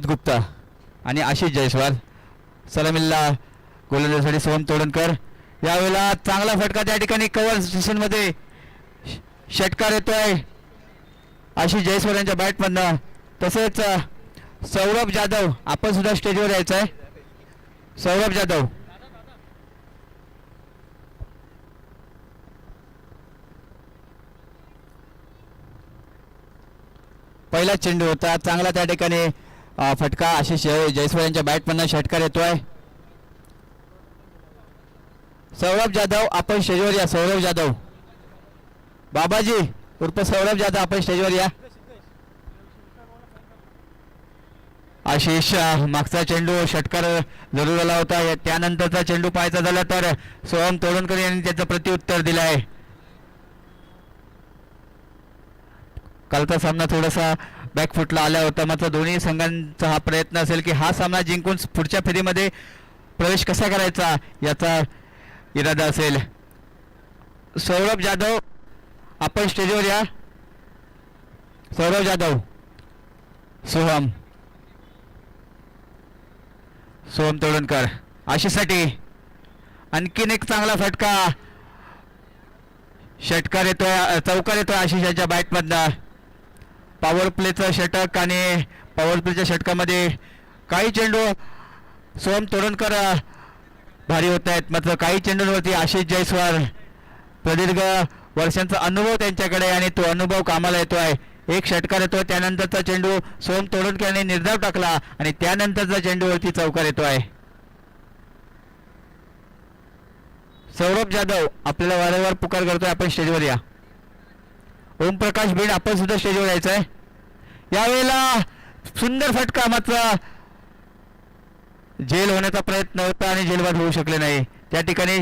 गुप्ता आणि आशिष जयस्वाल. सलामीला गोलंदाजीसाठी सोहम तोडणकर. यावेळेला चांगला फटका त्या ठिकाणी कव्हर स्टेशन मध्ये षटकार येतोय आशिष जयस्वाल यांच्या बॅटमधनं. तसेच सौरभ जाधव आपण सुद्धा स्टेजवर यायचं आहे. सौरभ जाधव पहिला चेंडू होता चांगला त्या ठिकाणी फटका आशिष जयस्वाल यांच्या बॅटमधनं षटकार येतोय. सौरभ जाधव आपण स्टेजवर या. सौरभ जाधव बाबाजी उर्फ सौरभ जाधव आपण स्टेजवर या. आशिष मागचा चेंडू षटकार जरूर आला होता. त्यानंतरचा चेंडू पाहायचा झाला तर सोहम तोडणकर यांनी त्याचं प्रत्युत्तर दिलं आहे. कालचा सामना थोडासा बॅकफुटला आला होता मात्र दोन्ही संघांचा हा प्रयत्न असेल की हा सामना जिंकून पुढच्या फेरीमध्ये प्रवेश कसा करायचा याचा इरादा असेल. सौरभ जाधव आपण स्टेजवर या. सौरभ जाधव सोहम तोडणकर आशिषसाठी आणखीन एक चांगला फटका षटकार येतोय चौकार येतोय आशिष यांच्या बॅटमधनं. पॉवर प्लेचं षटक आणि पॉवर प्लेच्या षटकामध्ये काही चेंडू सोहम तोडणकर भारी होत आहेत मात्र काही चेंडूंवरती आशिष जयस्वाल प्रदीर्घ वर्षांचा अनुभव त्यांच्याकडे आणि तो अनुभव कामाला येतोय. एक षटकार येतोय त्यानंतरचा चेंडू सोहम तोडणकर यांनी निर्धाव टाकला आणि त्यानंतरचा चेंडूवरती चौकार येतोय. सौरभ जाधव आपल्याला वारंवार पुकार करतोय आपण स्टेजवर या. ओमप्रकाश बीड आपण सुद्धा स्टेजवर यायचं आहे. यावेळेला सुंदर फटका मात्र झेल होण्याचा प्रयत्न होता आणि झेलबाद होऊ शकले नाही. त्या ठिकाणी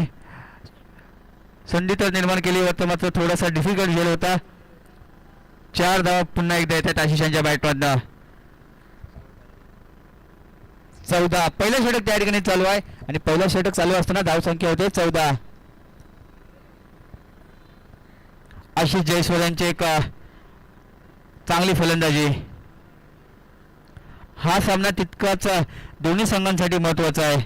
संधी तर निर्माण केली होती मात्र थोडासा डिफिकल्ट झेल होता. 4 धावा पुन्हा एकदा येतात आशिषांच्या बॅटमधनं. 14 पहिलं षटक त्या ठिकाणी चालू आहे आणि पहिलं षटक चालू असताना धावसंख्या होते 14. आशिष जयस्वाल यांची एक चांगली फलंदाजी. हा सामना तितकाच दोन्ही संघांसाठी महत्वाचा आहे.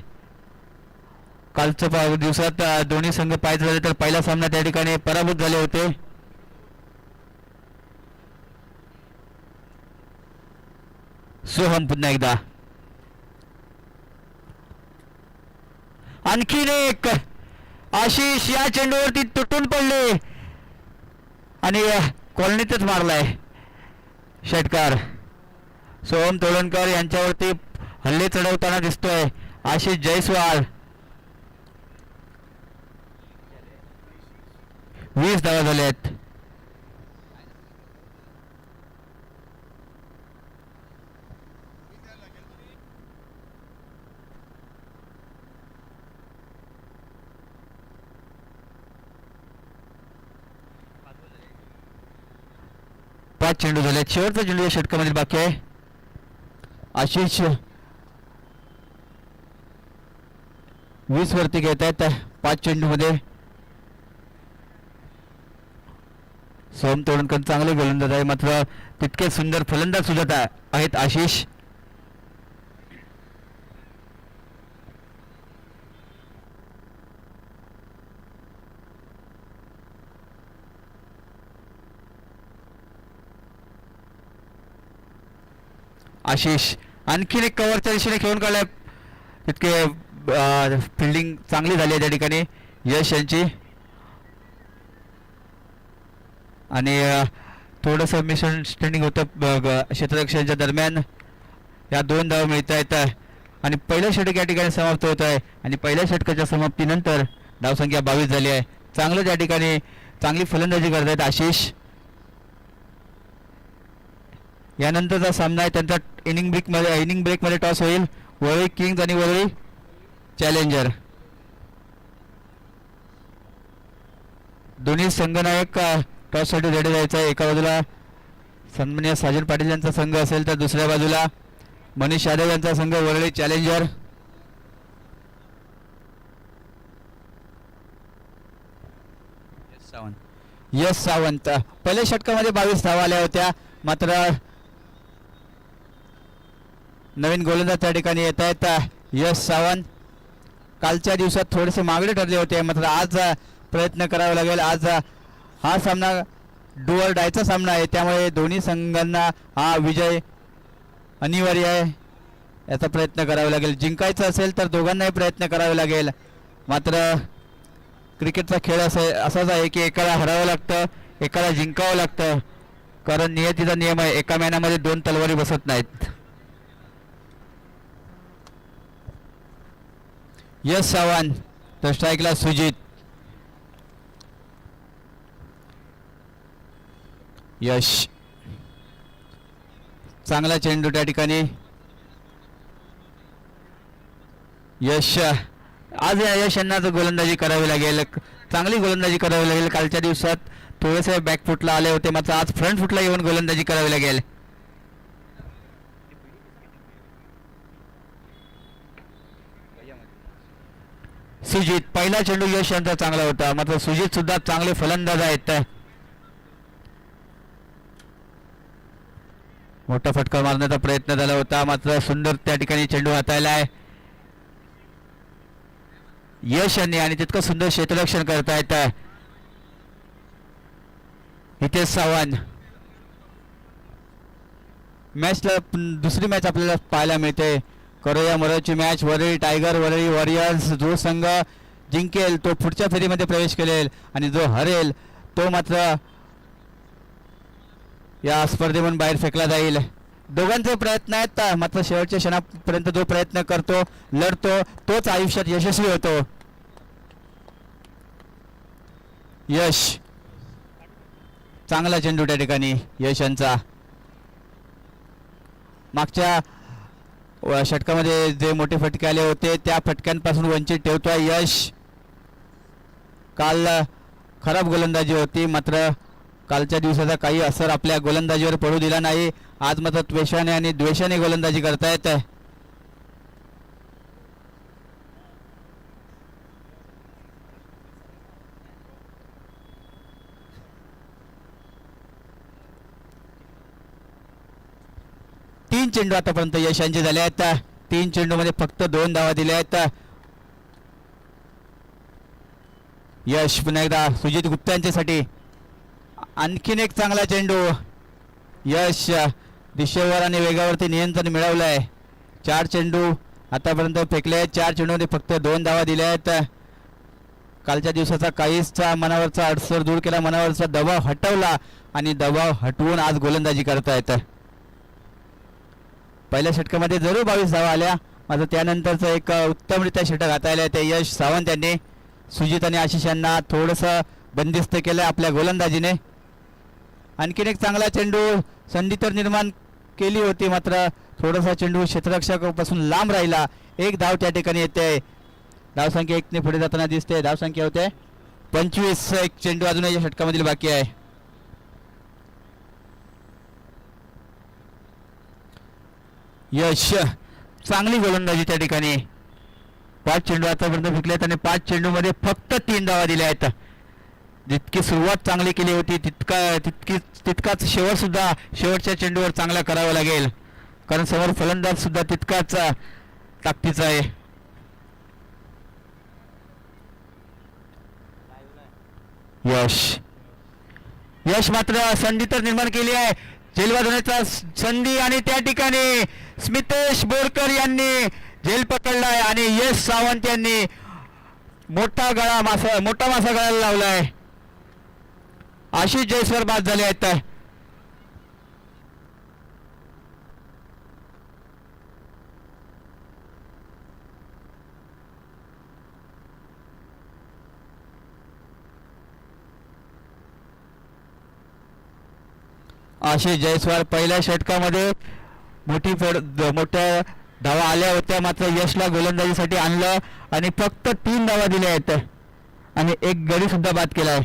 कालच्या दिवसात दोन्ही संघ पाहायचे झाले तर पहिला सामना त्या ठिकाणी पराभूत झाले होते. सोहम पुन्हा एकदा आणखीन एक आशिष या चेंडूवरती तुटून पडले आणि कॉलनीतच मारलाय षटकार. सोहम तोडणकर यांच्यावरती हल्ले चढवताना दिसतोय आशिष जयस्वाल. 20 धावा झाल्यात. पाच चेंडू झाले. शेवटचा चेंडू या षटकामध्ये बाकी आहे. आशिष 20 वरती घेत आहेत 5 चेंडू मध्ये. सोहम तोडणकर चांगले गोलंदाज आहे मात्र तितके सुंदर फलंदाज सुद्धा आहेत आशिष. आशिष आणखीन एक कव्हरच्या दिशेने खेळून काढलाय. तितके फिल्डिंग चांगली झाली आहे त्या ठिकाणी यश यांची आणि थोडंसं मिसअंडरस्टँडिंग होतं क्षेत्ररक्षकांच्या दरम्यान. या 2 धावा मिळत आहेत आणि पहिलं षटक या ठिकाणी समाप्त होत आहे आणि पहिल्या षटकाच्या समाप्तीनंतर धावसंख्या 22 झाली आहे. चांगलं त्या ठिकाणी चांगली फलंदाजी करत आहेत आशिष. यानंतरचा सामना आहे त्यांचा इनिंग ब्रेकमध्ये टॉस होईल. वरळी किंग्ज आणि वरळी चॅलेंजर. दोन्ही संघनायक टॉससाठी रेडी जायचं आहे. एका बाजूला सन्माननीय साजन पाटील यांचा संघ असेल तर दुसऱ्या बाजूला मनीष यादव यांचा संघ वरळी चॅलेंजर. यश सावंत पहिल्या षटकामध्ये 22 धावा आल्या होत्या मात्र नवीन गोलंदाज त्या ठिकाणी येत आहेत यश सावंत. कालच्या दिवसात थोडेसे मागणे ठरले होते, मात्र आज प्रयत्न करावा लागेल. आज हा सामना डू डायचा सामना आहे, त्यामुळे दोन्ही संघांना हा विजय अनिवार्य आहे. याचा प्रयत्न करावा लागेल. जिंकायचं असेल तर दोघांनाही प्रयत्न करावे लागेल. मात्र क्रिकेटचा खेळ असाच आहे की एकाला हरावं लागतं, एकाला जिंकावं लागतं, कारण नियतीचा नियम आहे. एका महिन्यामध्ये दोन तलवारी बसत नाहीत. यश सावंत तर स्ट्राईकला सुजित. यश चांगला चेंडू त्या ठिकाणी. यश आज यश यांना गोलंदाजी करावी लागेल, चांगली गोलंदाजी करावी लागेल. कालच्या दिवसात थोडेसे बॅकफुटला आले होते, मात्र आज फ्रंट फुटला येऊन गोलंदाजी करावी लागेल. सुजित पहिला चेंडू यश यांचा चांगला होता, मात्र सुजित सुद्धा चांगले फलंदाज आहेत. मोठा फटका मारण्याचा प्रयत्न झाला होता, मात्र सुंदर त्या ठिकाणी चेंडू हाताळला आहे यश यांनी आणि तितकं सुंदर क्षेत्ररक्षण करतायत हितेश सावंत. मॅचला दुसरी मॅच आपल्याला पाहायला मिळते. करोया मरोची match. Worli tiger Worli warriors. जो संघ जिंकेल तो पुढच्या फेरीमध्ये प्रवेश करेल आणि जो हरेल तो मात्र या स्पर्धेमधून बाहेर फेकला जाईल. दोघांचे प्रयत्न आहेत, मात्र शेवटच्या क्षणापर्यंत जो प्रयत्न करतो, लढतो, तोच आयुष्यात यशस्वी होतो. यश चांगला चेंडू त्या ठिकाणी यश यांचा. मागच्या षटकामध्ये जे मोठे फटके आले होते त्या फटक्यांपासून वंचित ठेवतोय यश. काल खराब गोलंदाजी होती, मात्र कालच्या दिवसाचा काही असर आपल्या गोलंदाजीवर पडू दिला नाही. आज मात्र त्वेषाने आणि द्वेषाने गोलंदाजी करतायत. तीन चेंडू आतापर्यंत यशांचे झाले आहेत. 3 चेंडूमध्ये फक्त 2 धावा दिल्या आहेत. यश पुन्हा एकदा सुजित गुप्ता यांच्यासाठी आणखीन एक चांगला चेंडू. यश दिशेवर आणि वेगावरती नियंत्रण मिळवलं आहे. 4 चेंडू आतापर्यंत फेकले आहेत. 4 चेंडूमध्ये फक्त 2 धावा दिल्या आहेत. कालच्या दिवसाचा काहीचा मनावरचा अडसर दूर केला, मनावरचा दबाव हटवला आणि दबाव हटवून आज गोलंदाजी करतायत. पहिल्या षटकामध्ये जरूर 22 धावा आल्या, मात्र त्यानंतरचं एक उत्तमरित्या षटक हाताळलं ते यश सावंत यांनी. सुजित आणि आशिष यांना थोडंसं बंदिस्त केलं आपल्या गोलंदाजीने. आणखीन एक चांगला चेंडू. संधी तर निर्माण केली होती, मात्र थोडासा चेंडू क्षेत्ररक्षकापासून लांब राहिला. एक धाव त्या ठिकाणी येते. धावसंख्या 1ने पुढे जाताना दिसते. धावसंख्या होते 25. एक चेंडू अजून या षटकामधील बाकी आहे. यश चांगली गोलंदाजी त्या ठिकाणी. 5 चेंडू आतापर्यंत फेकलेत आणि 5 चेंडूमध्ये फक्त 3 धावा दिल्या आहेत. जितकी सुरुवात चांगली केली होती तितकाच शेवट सुद्धा शेवटच्या चेंडूवर चांगला करावा लागेल, कारण समोर फलंदाज सुद्धा तितकाच ताकदीचा आहे. यश मात्र संधी तर निर्माण केली आहे. झेल वाजवण्याचा संधी आणि त्या ठिकाणी स्मितेश बोरकर यांनी झेल पकडलाय आणि यश सावंत यांनी मोठा मासा गळाला लावलाय. आशिष जयस्वाल बाद झाले आहेत. आशिष जयस्वाल पहिल्या षटकामध्ये मोठ्या धावा आल्या होत्या, मात्र यशला गोलंदाजीसाठी आणलं आणि फक्त 3 धावा दिल्या आहेत आणि एक गडी सुद्धा बाद केलाय.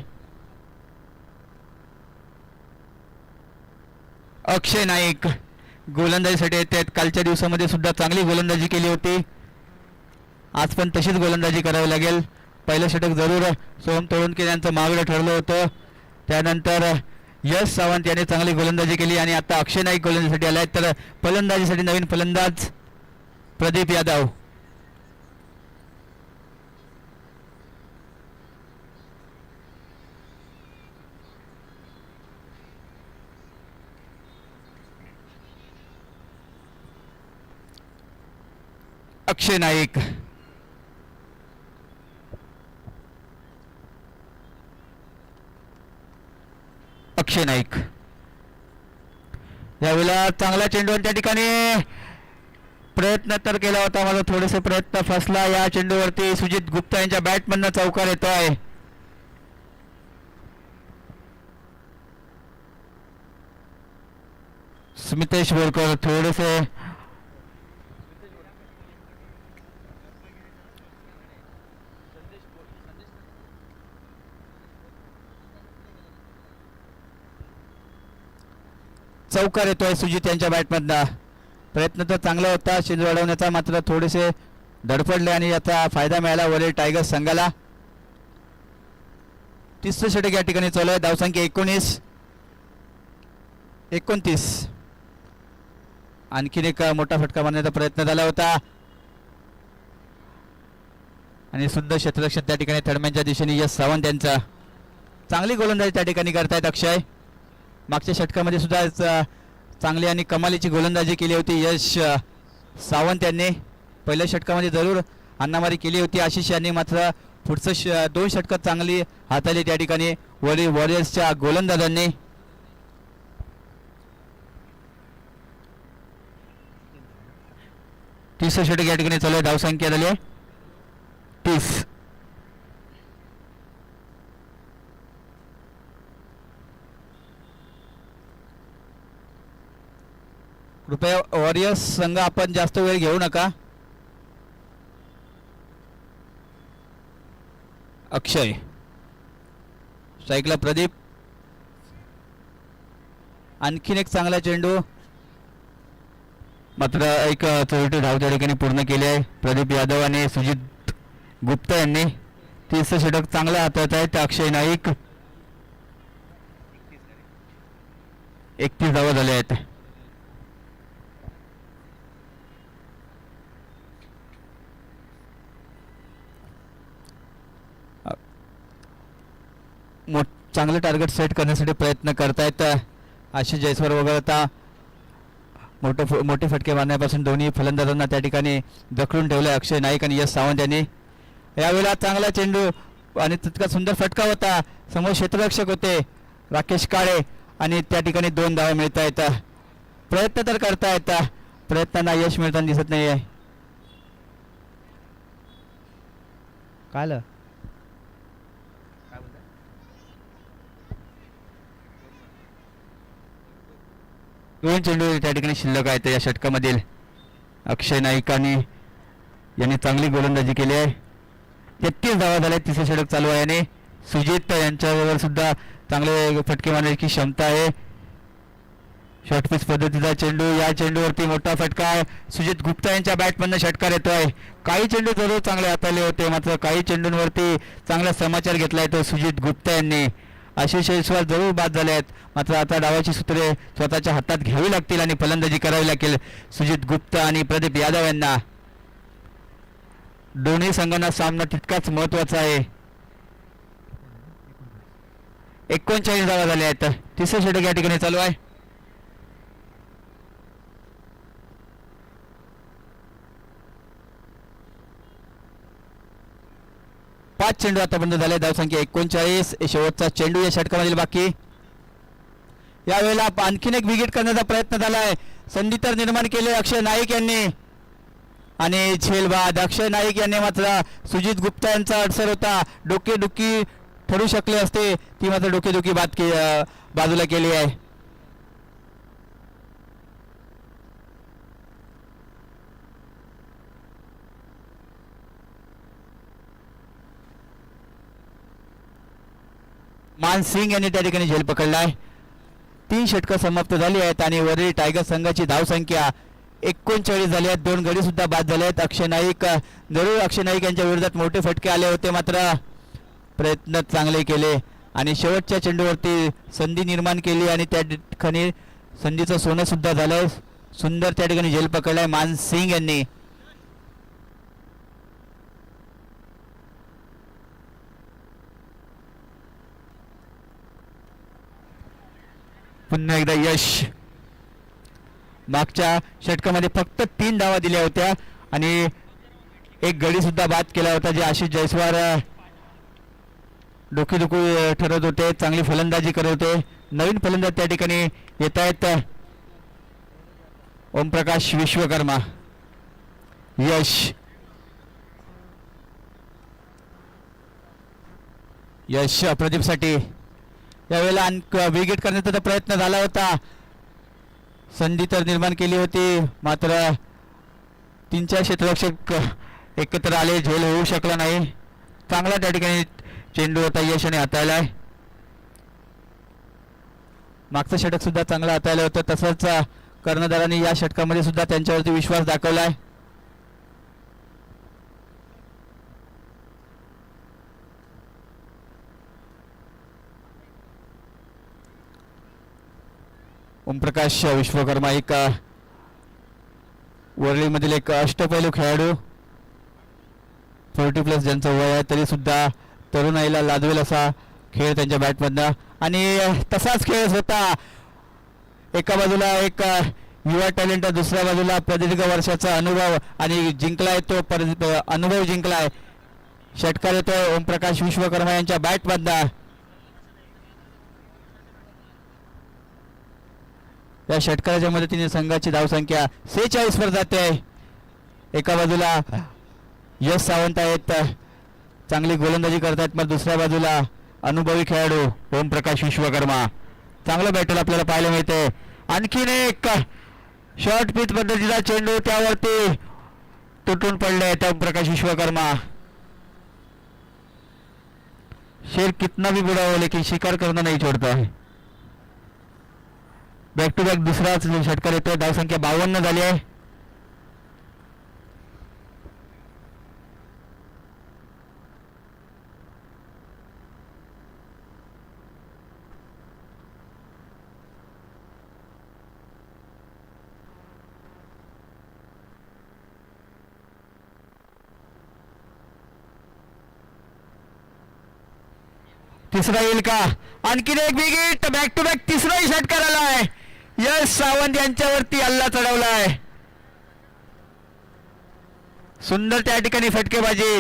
अक्षय नाईक गोलंदाजीसाठी येतात. कालच्या दिवसामध्ये सुद्धा चांगली गोलंदाजी केली होती. आज पण तशीच गोलंदाजी करावी लागेल. पहिलं षटक जरूर सोहम तोळुणके यांचं मागणं ठरलं होतं. त्यानंतर यश सावंत यांनी चांगली गोलंदाजी केली आणि आता अक्षय नाईक गोलंदाजीसाठी आलाय. तर फलंदाजीसाठी नवीन फलंदाज प्रदीप यादव. अक्षय नाईक. अक्षय नाईक यावेळेला चांगला चेंडू त्या ठिकाणी प्रयत्न तर केला होता, माझा थोडेसे प्रयत्न फसला. या चेंडूवरती सुजित गुप्ता यांच्या बॅटमधनं चौकार येतोय. स्मितेश बोरकर थोडेसे चौकार येतोय सुजित यांच्या बॅटमधनं. प्रयत्न तर चांगला होता चेंडू अडवण्याचा, मात्र थोडेसे धडपडले आणि याचा फायदा मिळाला वरील टायगर्स संघाला. तिसरं षटक या ठिकाणी चालू आहे. धावसंख्या 29. आणखीन एक मोठा फटका मारण्याचा प्रयत्न झाला होता आणि सुंदर क्षेत्ररक्षण त्या ठिकाणी थडम्यांच्या दिशेने यश सावंत यांचा. चांगली गोलंदाजी त्या ठिकाणी करतायत अक्षय. मागच्या षटकामध्ये सुद्धा चांगली आणि कमालीची गोलंदाजी केली होती यश सावंत यांनी. पहिल्या षटकामध्ये जरूर अन्नामारी केली होती आशिष यांनी, मात्र पुढचं 2 षटकात चांगली हाताळली त्या ठिकाणी वॉरियर्सच्या गोलंदाजांनी. तिसरं षटक या ठिकाणी चालू आहे. धावसंख्या झाली 30. कृपया वॉरियर्स संघ आपण जास्त वेळ घेऊ नका. अक्षय स्ट्राईकला प्रदीप. आणखीन एक चांगला चेंडू, मात्र एक चौरटी धाव त्या ठिकाणी पूर्ण केली आहे प्रदीप यादव आणि सुजित गुप्ता यांनी. तिसरं षटक चांगलं हातात आहेत अक्षय नाईक. 31 धावा झाल्या आहेत. चांगले टार्गेट सेट करण्यासाठी प्रयत्न करतायत आशिष जयस्वाल वगळता. मोठे फटके मारण्यापासून दोन्ही फलंदाजांना त्या ठिकाणी जखडून ठेवले अक्षय नाईक आणि यश सावंत यांनी. यावेळेला चांगला चेंडू आणि तितका सुंदर फटका होता. समोर क्षेत्ररक्षक होते राकेश काळे आणि त्या ठिकाणी 2 धावा मिळत आहेत. प्रयत्न तर करतायत, प्रयत्नांना यश मिळताना दिसत नाहीये. काय 2 चेंडू त्या ठिकाणी शिल्लक आहेत या षटकामधील. अक्षय नाईकांनी यांनी चांगली गोलंदाजी केली आहे. 33 धावा झाल्या. तिसरं षटक चालू आहे आणि सुजित यांच्यावर सुद्धा चांगले फटके मारण्याची क्षमता आहे. शॉर्ट पिच पद्धतीचा चेंडू, या चेंडूवरती मोठा फटका सुजित गुप्ता यांच्या बॅटमधनं षटकार येतोय. काही चेंडू जरूर चांगले हाताळले होते, मात्र काही चेंडूंवरती चांगला समाचार घेतलाय तो सुजित गुप्ता यांनी. आशिष जयस्वाल जरूर बाद झाले आहेत, मात्र आता डावाची सूत्रे स्वतःच्या हातात घ्यावी लागतील आणि फलंदाजी करावी लागेल सुजित गुप्ता आणि प्रदीप यादव यांना. दोन्ही संघांना सामना तितकाच महत्वाचा आहे. 39 धावा झाल्या आहेत. तिसरं षटक या ठिकाणी चालू आहे. पाच चेंडू आता बंद झाले. धावसंख्या 39. शेवटचा चेंडू या षटकामधील बाकी. यावेळेला आणखीन एक विकेट करण्याचा प्रयत्न झालाय. संधी तर निर्माण केले अक्षय नाईक यांनी आणि झेलबाद. अक्षय नाईक यांनी मात्र सुजित गुप्ता यांचा अडसर होता, डोकेदुखी ठरू शकले असते, ती मात्र डोकेदुखी बाजूला केली आहे. मानसिंग यांनी त्या ठिकाणी झेल पकडलाय. 3 षटकं समाप्त झाली आहेत आणि वरील टायगर संघाची धावसंख्या 39 झाली आहेत. 2 गडी सुद्धा बाद झाले आहेत. अक्षय नाईक यांच्या विरोधात मोठे फटके आले होते, मात्र प्रयत्न चांगले केले आणि शेवटच्या चेंडूवरती संधी निर्माण केली आणि त्या ठिकाणी संधीचं सोनं सुद्धा झालंय. सुंदर त्या ठिकाणी झेल पकडलाय मानसिंग यांनी. पुन्हा एकदा यश. मागच्या षटकामध्ये फक्त 3 धावा दिल्या होत्या आणि एक गडी सुद्धा बाद केला होता, जे आशिष जयस्वाल डोकेदुखी ठरवत होते. चांगली फलंदाजी करत होते. नवीन फलंदाज त्या ठिकाणी येत आहेत. ओमप्रकाश विश्वकर्मा. यश. यश प्रदीपसाठी यावेळेला विकेट करण्याचा प्रयत्न झाला होता. संधी तर निर्माण केली होती, मात्र 3-4 क्षेत्ररक्षक एकत्र आले, झेल होऊ शकला नाही. चांगला त्या ठिकाणी चेंडू होता, यशाने हाताळलाय. मागचं षटक सुद्धा चांगलं हाताळलं होतं. तसंच कर्णधारांनी या षटकामध्ये सुद्धा त्यांच्यावरती विश्वास दाखवलाय. ओमप्रकाश विश्वकर्मा एक वरळीमधील एक अष्टपैलू खेळाडू, 40+ ज्यांचं वय आहे तरी सुद्धा तरुणाईला लादवेल असा खेळ त्यांच्या बॅटमधनं. आणि तसाच खेळ होता. एका बाजूला एक युवा टॅलेंट, दुसऱ्या बाजूला प्रदीर्घ वर्षाचा अनुभव आणि जिंकलाय तो अनुभव जिंकलाय. षटकार येतोय ओमप्रकाश विश्वकर्मा यांच्या बॅटमधनं. या षटकाराच्या मदतीने संघाची धावसंख्या 46 वर जाते. एका बाजूला यश सावंत आहेत, चांगली गोलंदाजी करतायत, मग दुसऱ्या बाजूला अनुभवी खेळाडू ओमप्रकाश विश्वकर्मा. चांगलं बॅटल आपल्याला पाहायला मिळते. आणखीन एक शॉर्ट पिच पद्धतीचा चेंडू, त्यावरती तुटून पडले ओमप्रकाश विश्वकर्मा. शेर कितना भी बुरा हो लेकिन शिकार करना नहीं छोड़ता है. बॅक टू बॅक दुसराच षटकार येतोय. धावसंख्या 52 झाली आहे. तिसरा येईल का? आणखीन एक विकेट. बॅक टू बॅक तिसराही षटकार आलाय. यश सावंत यांच्यावरती हल्ला चढवलाय. सुंदर त्या ठिकाणी फटकेबाजी.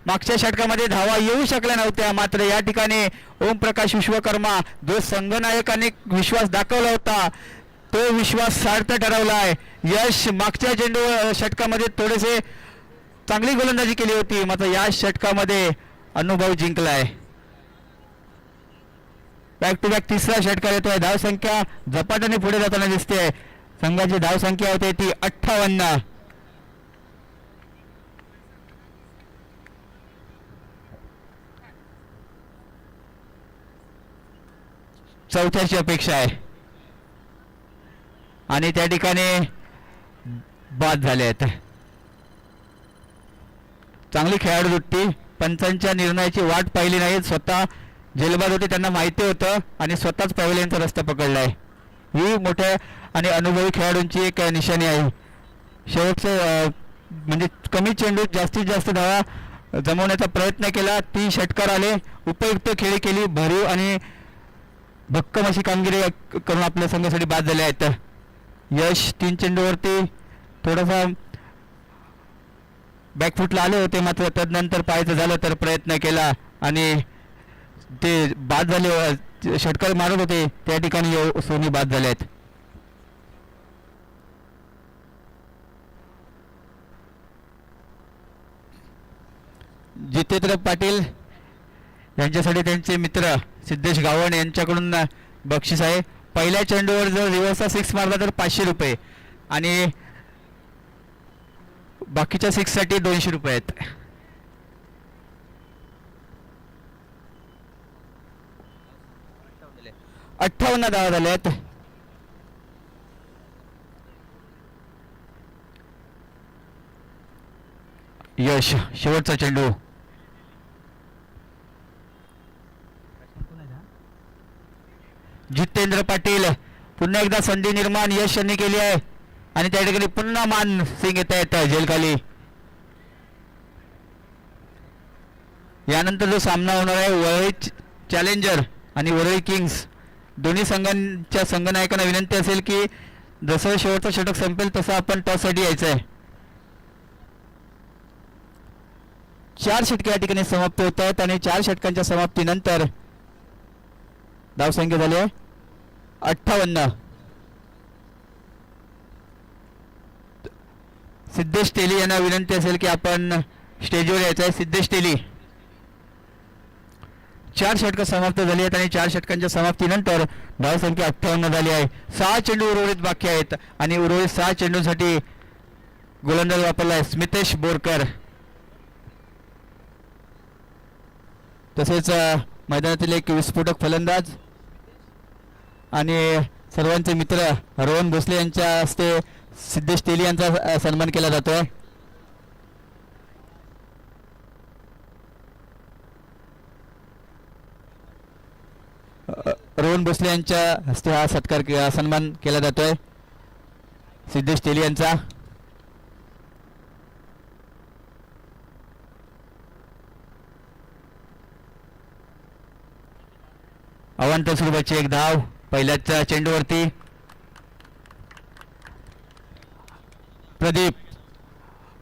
मागच्या षटकामध्ये धावा येऊ शकल्या नव्हत्या, मात्र या ठिकाणी ओमप्रकाश विश्वकर्मा जो संघनायकाने विश्वास दाखवला होता तो विश्वास सार्थ ठरवलाय. यश मागच्या चेंडू षटकामध्ये थोडेसे चांगली गोलंदाजी केली होती, मात्र या षटकामध्ये अनुभव जिंकलाय. बॅक टू बॅक तिसरा षटकार येतोय. धावसंख्या झपाट्याने पुढे जाताना दिसते. संघाची धावसंख्या होते ती 58. चौथ्याची अपेक्षा आहे आणि त्या ठिकाणी बाद झाले आहेत. चांगली खेळाडू होती, पंचांच्या निर्णयाची वाट पाहिली नाही. स्वतः जेलबाद होते, त्यांना माहिती होतं आणि स्वतःच पॅव्हिलियनचा रस्ता पकडलाय. ही मोठ्या आणि अनुभवी खेळाडूंची एक निशाणी आहे. शेवटचं म्हणजे कमी चेंडूत जास्तीत जास्त धावा जमवण्याचा प्रयत्न केला. 3 षटकार आले. उपयुक्त खेळी केली. भरीव आणि भक्कम अशी कामगिरी करून आपल्या संघासाठी बाद झाले आहेत. यश 3 चेंडूवरती थोडासा बॅकफुटला आले होते, मात्र तदनंतर पाहायचं झालं तर प्रयत्न केला आणि ते बाद झाले. षटकार मारत होते त्या ठिकाणी सोनी बाद झाले आहेत. जितेंद्र पाटील यांच्यासाठी त्यांचे मित्र सिद्धेश गावण यांच्याकडून बक्षीस आहे. पहिल्या चेंडूवर जर रिव्हर्सचा 6 मारला तर 500 रुपये आणि बाकीच्या 6 साठी 200 रुपये आहेत. अठ्ठावन्न धावा झाल्या आहेत. यश शेवटचा चेंडू. जितेंद्र पाटील पुन्हा एकदा संधी निर्माण यश यांनी केली आहे आणि त्या ठिकाणी पुन्हा मान सिंग येत आहेत जेलखाली. यानंतर जो सामना होणार आहे वरळी चॅलेंजर आणि वरळी किंग्स दोन्ही संघांच्या संघनायकांना विनंती असेल की जसं शेवटचं षटक संपेल तसं आपण टॉससाठी यायचं आहे. 4 षटके या ठिकाणी समाप्त होत आहेत आणि 4 षटकांच्या समाप्तीनंतर धावसंख्या झाली आहे 58. सिद्धेश तेली यांना विनंती असेल की आपण स्टेजवर यायचं आहे. सिद्धेश तेली. 4 षटकं समाप्त झाली आहेत आणि 4 षटकांच्या समाप्तीनंतर धावसंख्या 58 झाली आहे. 6 चेंडू उर्वरित बाकी आहेत आणि उर्वरित 6 चेंडूंसाठी गोलंदाज वापरला आहे स्मितेश बोरकर. तसेच मैदानातील एक विस्फोटक फलंदाज आणि सर्वांचे मित्र रोहन भोसले यांच्या हस्ते सिद्धेश तेली यांचा सन्मान केला जातोय. रोहन भोसले यांच्या हस्ते हा सत्कार सन्मान केला जातोय सिद्धेश तेली यांचा. अवांतर स्वरूपाची एक धाव पहिल्याच चेंडूवरती. प्रदीप.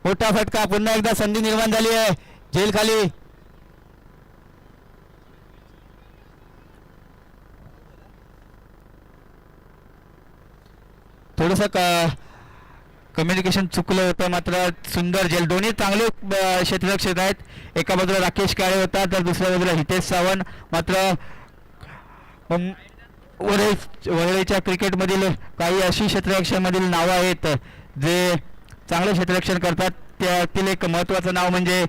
मोठा फटका. पुन्हा एकदा संधी निर्माण झाली आहे. झेल खाली. थोडस कम्युनिकेशन चुकलं होतं मात्र सुंदर झेल. दोन्ही चांगले क्षेत्ररक्षक आहेत. एका बाजूला राकेश काळे होता तर दुसऱ्या बाजूला हितेश सावंत. मात्र वरळीच्या क्रिकेटमधील काही अशी क्षेत्ररक्षणामधील नावं आहेत जे चांगले क्षेत्ररक्षण करतात. त्यातील एक महत्त्वाचं नाव म्हणजे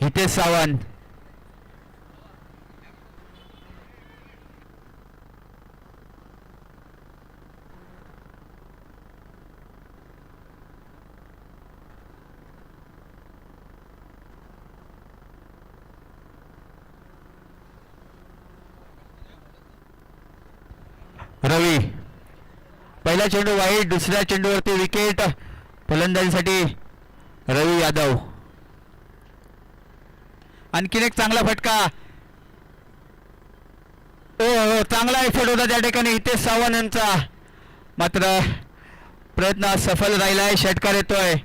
हितेश सावंत. रवी. पहिला चेंडू वाईट. दुसऱ्या चेंडूवरती विकेट. फलंदाजीसाठी रवी यादव. आणखीन एक चांगला फटका. हो चांगला एफर्ट होता त्या ठिकाणी हितेश सावंत यांचा. मात्र प्रयत्न सफल राहिलाय. षटकार येतोय.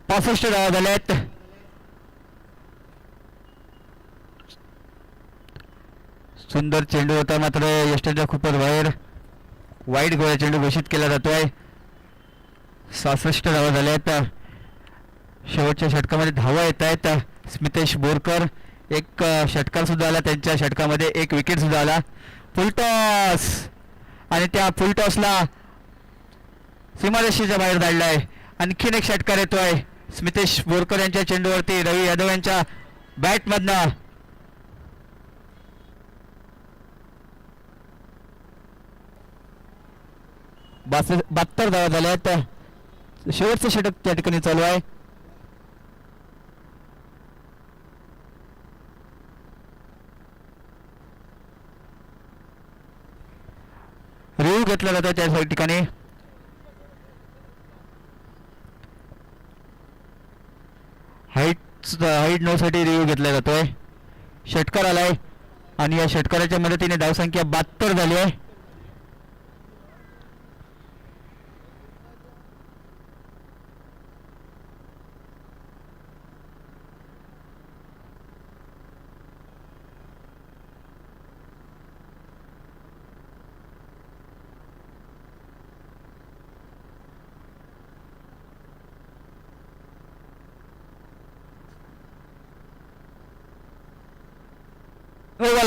पासष्ट धावा झाल्यात. सुंदर चेंडू होता मात्र यष्टीच्या खूपच बाहेर. वाईट गोळा चेंडू घोषित केला जातोय. 66 धावा झाल्यात. शेवटच्या षटकामध्ये धावा येत आहेत. स्मितेश बोरकर. एक षटकार सुद्धा आला त्यांच्या षटकामध्ये. एक विकेट सुद्धा आला. फुलटॉस आणि त्या फुलटॉसला सीमारेषेच्या बाहेर धाडलाय. आणखीन एक षटकार येतोय स्मितेश बोरकर यांच्या चेंडूवरती रवी यादव यांच्या बॅटमधनं. बहात्तर धावा झाल्यात. शेवटचं षटक त्या ठिकाणी चालू आहे. रिव्ह्यू घेतला जातो त्या ठिकाणी. हाईट नो साठी रिव्ह्यू घेतला जातोय. षटकार आलाय आणि या षटकाराच्या मदतीने धावसंख्या 72 झाली आहे.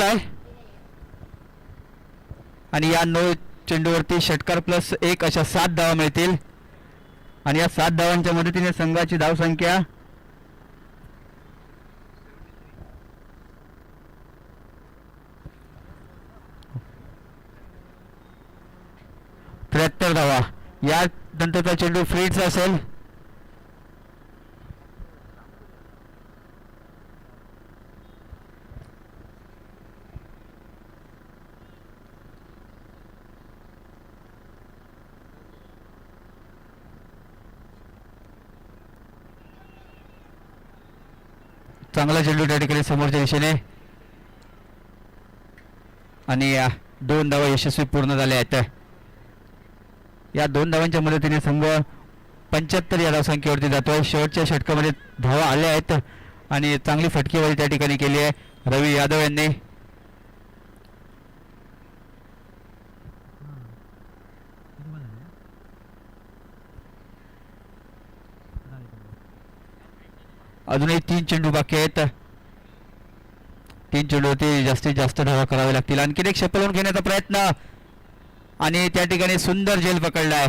आहे आणि या 9 चेंडूवरती षटकार प्लस 1 अशा 7 धावा मिळतील आणि या 7 धावांच्या मदतीने संघाची धावसंख्या 73 धावा. या नंतरचा चेंडू फ्रीडचा असेल. चांगला चेंडू त्या ठिकाणी समोरच्या दिशेने आणि 2 धावा यशस्वी पूर्ण झाल्या आहेत. या 2 धावांच्या मदतीने संघ 75 या धावसंख्येवरती जातोय. शेवटच्या षटकामध्ये धावा आल्या आहेत आणि चांगली फटकेबाजी त्या ठिकाणी केली आहे रवी यादव यांनी. अजूनही 3 चेंडू बाकी आहेत. 3 चेंडूवरती जास्तीत जास्त धावा करावे लागतील. आणखीन एक षटपलटून घेण्याचा प्रयत्न आणि त्या ठिकाणी सुंदर झेल पकडलाय.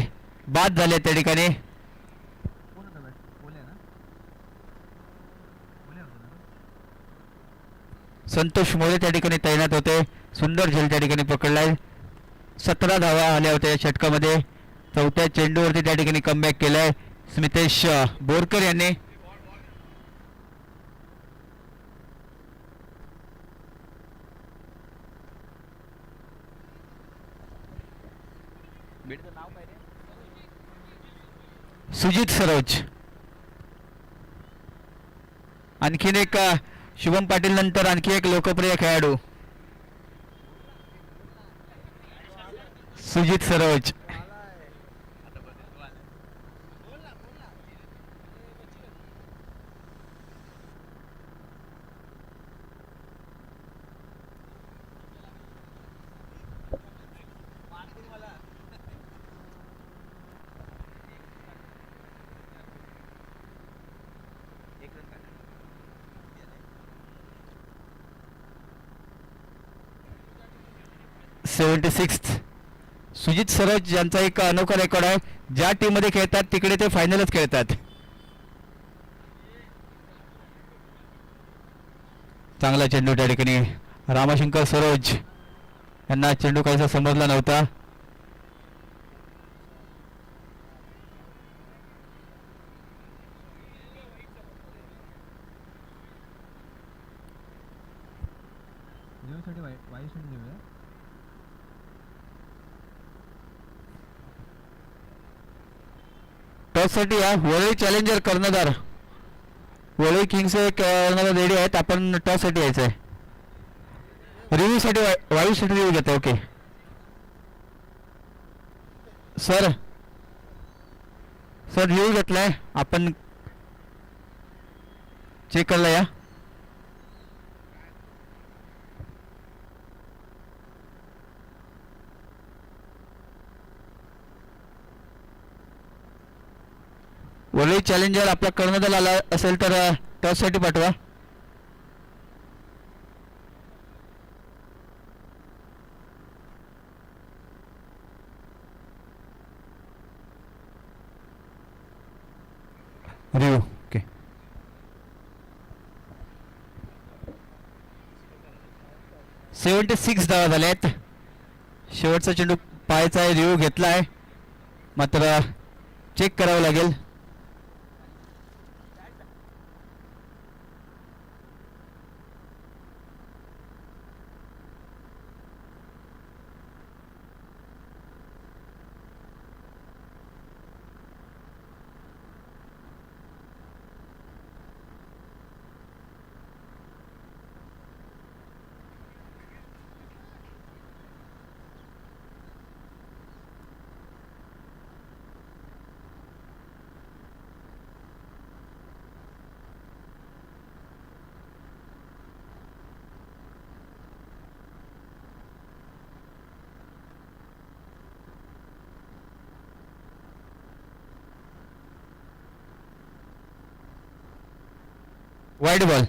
बाद झाले त्या ठिकाणी. संतोष मोरे त्या ठिकाणी तैनात होते. सुंदर झेल त्या ठिकाणी पकडलाय. 17 धावा आल्या होत्या या षटकामध्ये. चौथ्या चेंडूवरती त्या ठिकाणी कमबॅक केलाय स्मितेश बोरकर यांनी. सुजित सरोज. आणखीन एक शुभम पाटील नंतर आणखी एक लोकप्रिय खेळाडू सुजित सरोज. सुजित सरोज यांचा एक अनोखा रेकॉर्ड आहे. ज्या टीम मध्ये खेळतात तिकडे ते फायनलच खेळतात. चांगला चेंडू त्या ठिकाणी रामशंकर सरोज यांना चेंडू काहीसा समजला नव्हता. टॉससाठी वरळी चॅलेंजर कर्णधार वरळी किंग्स कर्णधार रेडी आहेत. आपण टॉससाठी यायचं आहे. रिव्ह्यू साठी वायूसाठी रिव्ह्यू घेतो. ओके सर रिव्ह्यू घेतलाय आपण. चेक करला या. वरळी चॅलेंजर आपला कर्णधार आला असेल तर टॉससाठी पाठवा. Review okay. $76 धावा झाल्यात. शेवटचा चेंडू पाहायचा आहे. रिव्ह्यू घेतला आहे मात्र चेक करावं लागेल. Wide ball.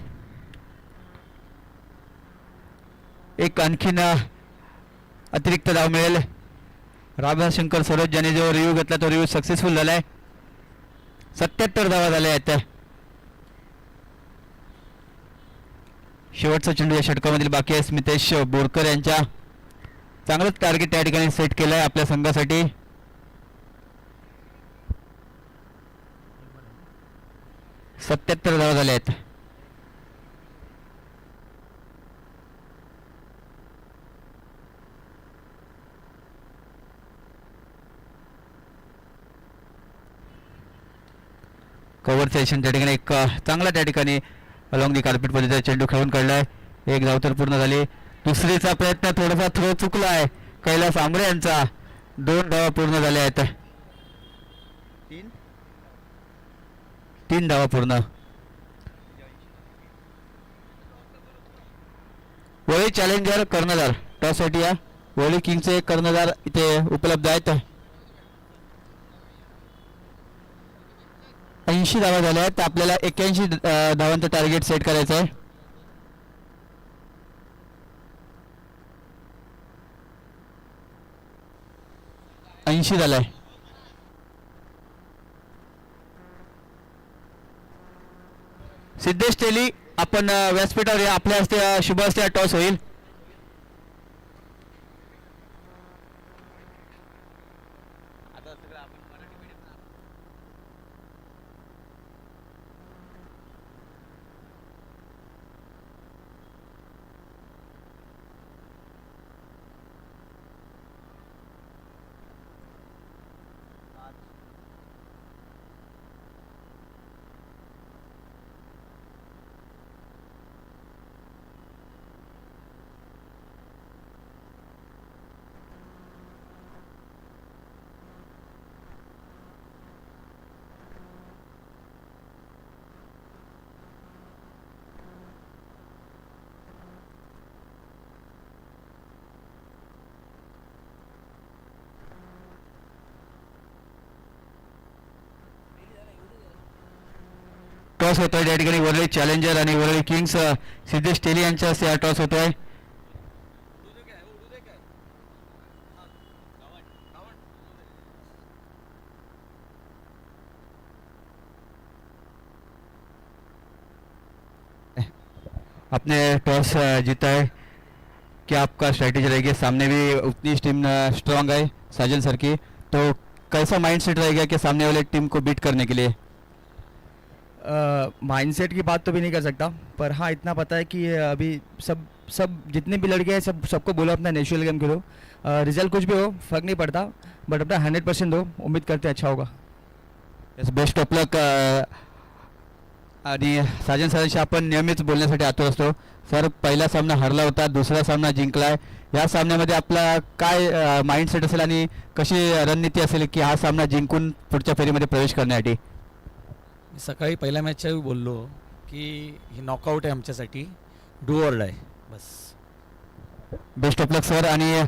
एक आणखीन अतिरिक्त धाव मिळेल. रामशंकर सरोज ज्याने जो रिव्ह्यू घेतला तो रिव्ह्यू सक्सेसफुल झालाय. 77 धावा झाल्या आहेत. शेवटचा चेंडू या षटकामधील बाकी आहे. स्मितेश बोरकर यांच्या चांगलंच टार्गेट त्या ठिकाणी सेट केलं आहे आपल्या संघासाठी. सत्याहत्तर धावा झाल्या आहेत. कव्हर सेशन त्या ठिकाणी एक चांगला त्या ठिकाणी अलॉंग दी कार्पेट मध्ये चेंडू खेळून काढलाय. एक धाव तर पूर्ण झाली. दुसरीचा प्रयत्न थोडासा थ्रो चुकला आहे कैलास आंबरे यांचा. 2 धावा पूर्ण झाल्या आहेत. 3 धावा पूर्ण. वळी चॅलेंजर कर्णधार टॉससाठी या वळी किंगचे कर्णधार इथे उपलब्ध आहेत. 80 धावा झाल्या आहेत. आपल्याला 81 धावांचं टार्गेट सेट करायचं आहे. ऐंशी झालाय. सिद्धेश तेली आपण व्यासपीठावर या. आपल्या हस्ते शुभ हस्ते टॉस होईल. टॉस होतोय त्या ठिकाणी वरळी चॅलेंजर आणि वरळी किंग्स सिद्धेश तेली यांच्या हस्ते हा टॉस होतोय. आपने टॉस जीता है, क्या आपका स्ट्रैटेजी रहेगी? सामने भी उतनी टीम स्ट्रांग है साजन सर की, तो कैसा माइंडसेट रहेगा कि सामने वाले टीम को बीट करने के लिए? माइंडसेट की बात तो भी नहीं कर सकता, पर हाँ इतना पता है कि अभी सब सब जितने भी लड़के हैं सबको बोलो अपना नेशनल गेम खेलो. रिजल्ट कुछ भी हो फर्क नहीं पड़ता, बट अपना 100% दो. उम्मीद करते हैं अच्छा होगा. बेस्ट ऑफ लक. आणि साजन सरांशी आपण नेहमीच बोलण्यासाठी आतुर असतो. सर पहिला सामना हरला होता, दुसरा सामना जिंकलाय. या सामन्यामध्ये आपला काय माइंडसेट असेल आणि कशी रणनीती असेल की हा सामना जिंकून पुढच्या फेरीमध्ये प्रवेश करण्यासाठी? सकाळी पहिल्या मॅचच्या बोललो की ही नॉकआउट आहे आमच्यासाठी, do or die bus. Best of luck sir. आणि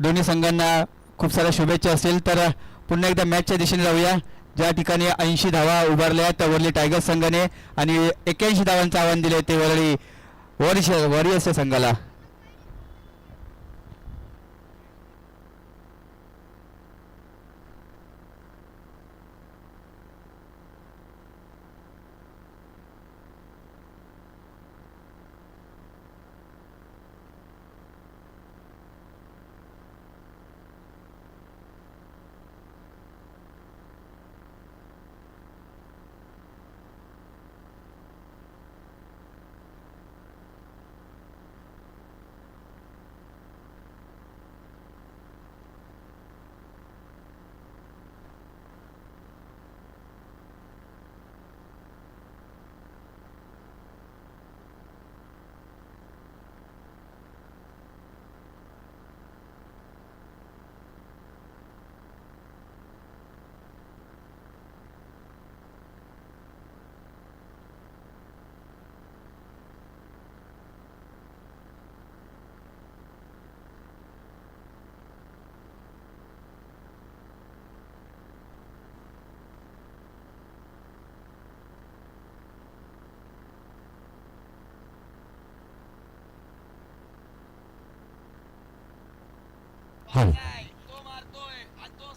दोन्ही संघांना खूप साऱ्या शुभेच्छा असतील. तर पुन्हा एकदा मॅचच्या दिशेने जाऊया. ज्या ठिकाणी 80 धावा उभारल्या त्या वरळी टायगर्स संघाने आणि 81 धावांचं आव्हान दिले ते वरळी वॉरियर्सच्या संघाला.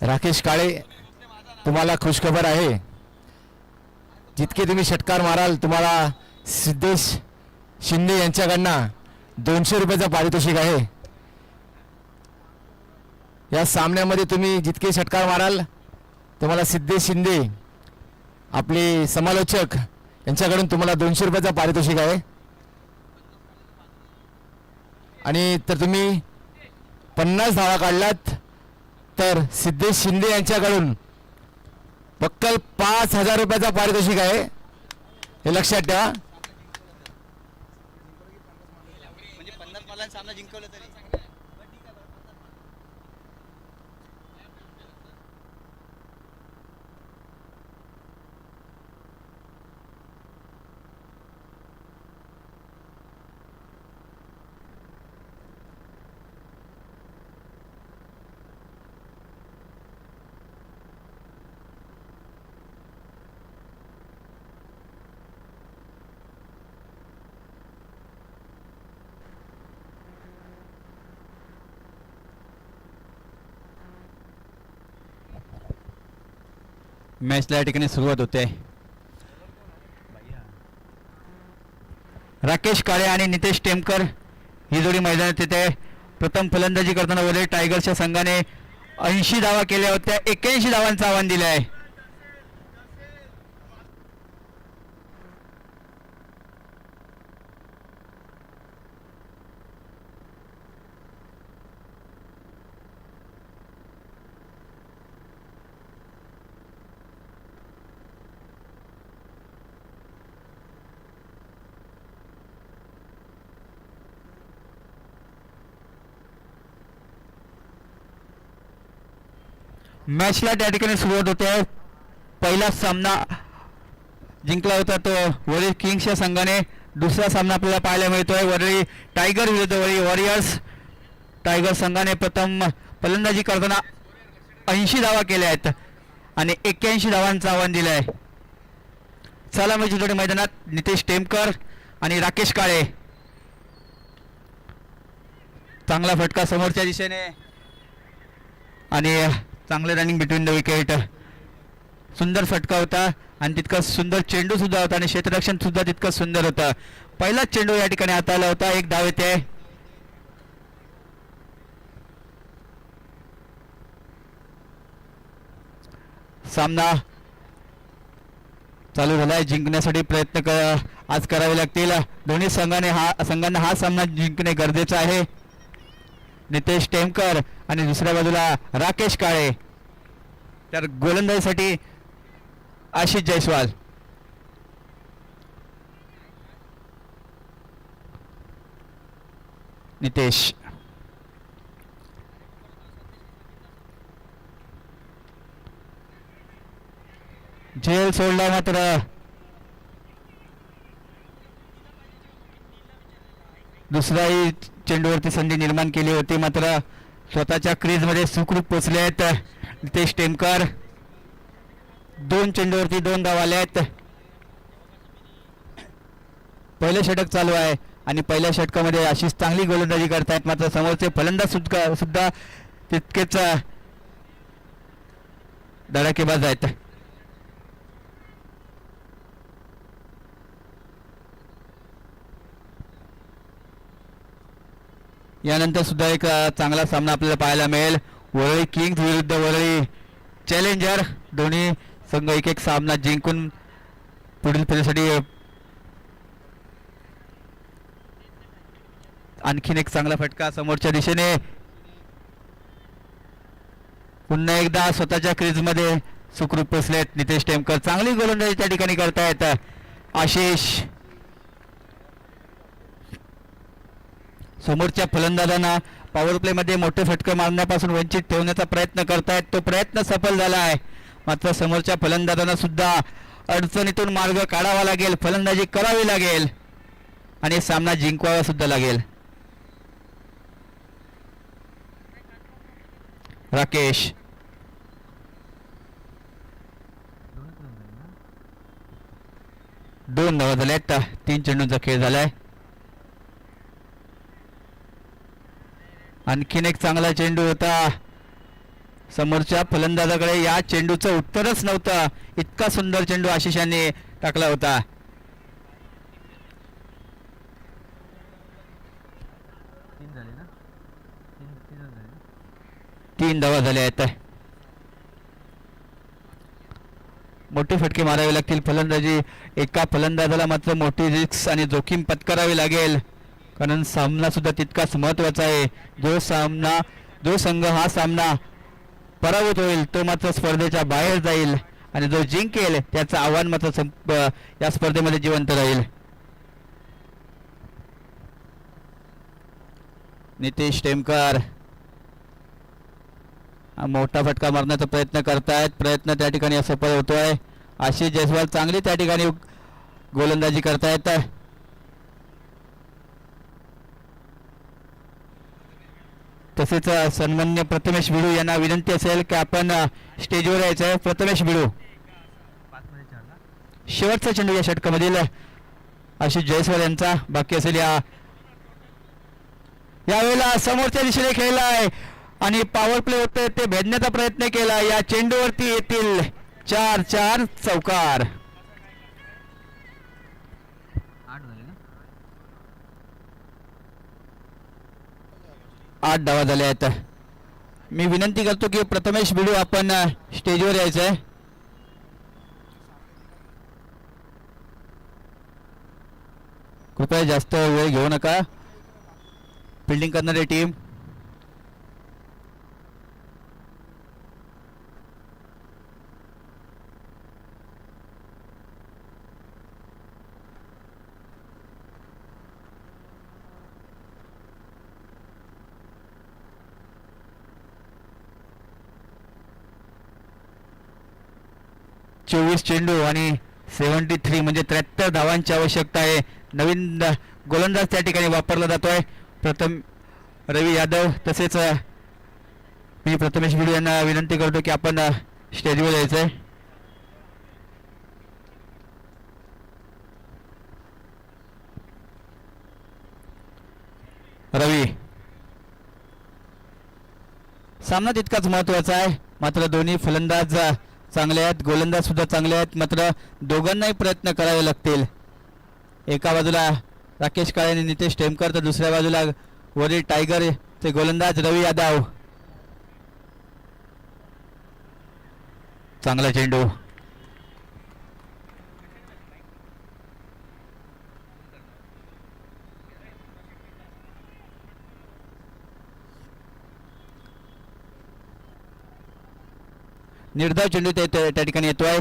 राकेश काळे, तुम्हाला खुशखबर आहे. जितके तुम्ही षटकार माराल तुम्हाला सिद्धेश शिंदे यांच्याकडनं 200 रुपयाचं पारितोषिक आहे. या सामन्यामध्ये तुम्ही जितके षटकार माराल तुम्हाला सिद्धेश शिंदे आपले समालोचक यांच्याकडून तुम्हाला 200 रुपयाचं पारितोषिक आहे. आणि तर तुम्ही 50 धावा काढलात तर सिद्धेश शिंदे यांच्याकडून पक्कल 5000 रुपयाचा पारितोषिक आहे, हे लक्षात ठेवा. निदान सामना जिंकवलं तरी. मॅचला या ठिकाणी सुरुवात होते. राकेश काळे आणि नितेश टेमकर ही जोडी मैदानात येते. प्रथम फलंदाजी करताना वरील टायगर्सच्या संघाने 80 धावा केल्या होत्या. 81 धावांचं आव्हान दिलं आहे. मॅचला त्या ठिकाणी सुरुवात होते. पहिला सामना जिंकला होता तो वरील किंग्सच्या संघाने. दुसरा सामना आपल्याला पाहायला मिळतोय वरील टायगर विरुद्ध वरील वॉरियर्स. टायगर संघाने प्रथम फलंदाजी करताना 80 धावा केल्या आहेत आणि 81 धावांचं आव्हान दिलं आहे. चला म्हणजे जोडी मैदानात नितेश टेमकर आणि राकेश काळे. चांगला फटका समोरच्या दिशेने आणि चांगले रनिंग बिटवीन द विकेट. सुंदर फटका होता आणि तितका सुंदर चेंडू सुद्धा होता आणि क्षेत्ररक्षण सुद्धा तितकं सुंदर होतं. पहिलाच चेंडू या ठिकाणी हाताळला होता. एक धाव येते. सामना चालू झालाय. जिंकण्यासाठी प्रयत्न आज करावे लागतील. दोन्ही संघांना हा सामना जिंकणे गरजेचं आहे. नितेश टेमकर आणि दुसऱ्या बाजूला राकेश काळे. तर गोलंदाजीसाठी आशिष जयस्वाल. नितेश झेल सोडला मात्र दुसराही चेंडूवरती संधी निर्माण केली होती मात्र स्वतःच्या क्रीजमध्ये सुखरूप पोचले आहेत नितेश टेमकर. 2 चेंडूवरती 2 धावा आल्या आहेत. पहिलं षटक चालू आहे आणि पहिल्या षटकामध्ये अशीच चांगली गोलंदाजी करतायत मात्र समोरचे फलंदाज सुद्धा तितकेच धडाकेबाज आहेत. यानंतर सुद्धा एक चांगला सामना आपल्याला पाहायला मिळेल. वरळी किंग्स विरुद्ध वरळी चॅलेंजर. दोन्ही संघ एक सामना जिंकून पुढील फेरीसाठी आणखीन एक चांगला फटका समोरच्या दिशेने. पुन्हा एकदा स्वतःच्या क्रीजमध्ये सुखरूप पोचलेत नितेश टेमकर. चांगली गोलंदाजी त्या ठिकाणी करतायत आशिष. समोरच्या फलंदाजांना पॉवर प्ले मध्ये मोठे फटके मारण्यापासून वंचित ठेवण्याचा प्रयत्न करतायत. तो प्रयत्न सफल झाला आहे मात्र समोरच्या फलंदाजांना सुद्धा अडचणीतून मार्ग काढावा लागेल. फलंदाजी करावी लागेल आणि सामना जिंकवावा सुद्धा लागेल. राकेश 2 धावा झाल्यात. 3 चेंडूंचा खेळ झालाय. आणखीन एक चांगला चेंडू होता. समोरच्या फलंदाजाकडे या चेंडूचं उत्तरच नव्हतं. इतका सुंदर चेंडू आशिषाने टाकला होता. तीन धावा झाल्या आहेत. मोठे फटके मारावे लागतील. फलंदाजी एका फलंदाजाला मात्र मोठी रिस्क आणि जोखीम पत्करावी लागेल कारण सामना सुद्धा तितकाच महत्वाचा आहे. जो संघ हा सामना पराभूत होईल तो मात्र स्पर्धेच्या बाहेर जाईल आणि जो जिंकेल त्याचं आव्हान मात्र या स्पर्धेमध्ये जिवंत राहील. नितेश टेमकर हा मोठा फटका मारण्याचा प्रयत्न करतायत. प्रयत्न त्या ठिकाणी असफल होतोय. आशिष जयस्वाल चांगली त्या ठिकाणी गोलंदाजी करतायत. तसेच सन्मान्य प्रथमेश भिडू यांना विनंती असेल की आपण स्टेजवर यायचं आहे. प्रथमेश भिडू शेवटचा चेंडू या षटकामधील आशिष जयस्वाल यांचा बाकी असेल. यावेळेला समोरच्या दिशेने खेळला आहे आणि पॉवर प्ले होते ते भेदण्याचा प्रयत्न केला. या चेंडूवरती येतील 4-4 चौकार. 8 धावा झाल्या आहेत. मी विनंती करतो की प्रथमेश भिडू आपण स्टेजवर यायचं आहे. कृपया जास्त वेळ घेऊ नका. फिल्डिंग करणारी टीम चोवीस चेंडू आणि 73 म्हणजे 73 धावांची आवश्यकता आहे. नवीन गोलंदाज त्या ठिकाणी वापरला जातोय प्रथम रवी यादव. तसेच मी प्रथमेश भिडू यांना विनंती करतो की आपण स्टेजवर यायचंय. रवी सामना तितकाच महत्वाचा आहे. मात्र दोन्ही फलंदाज चांगले आहेत, गोलंदाज सुद्धा चांगले आहेत. मात्र दोघांनाही प्रयत्न करावे लागतील. एका बाजूला राकेश काळे आणि नितेश टेमकर तर दुसऱ्या बाजूला वरील टायगर चे गोलंदाज रवी यादव. चांगला चेंडू निर्धाव चेंडू त्या ठिकाणी येतोय.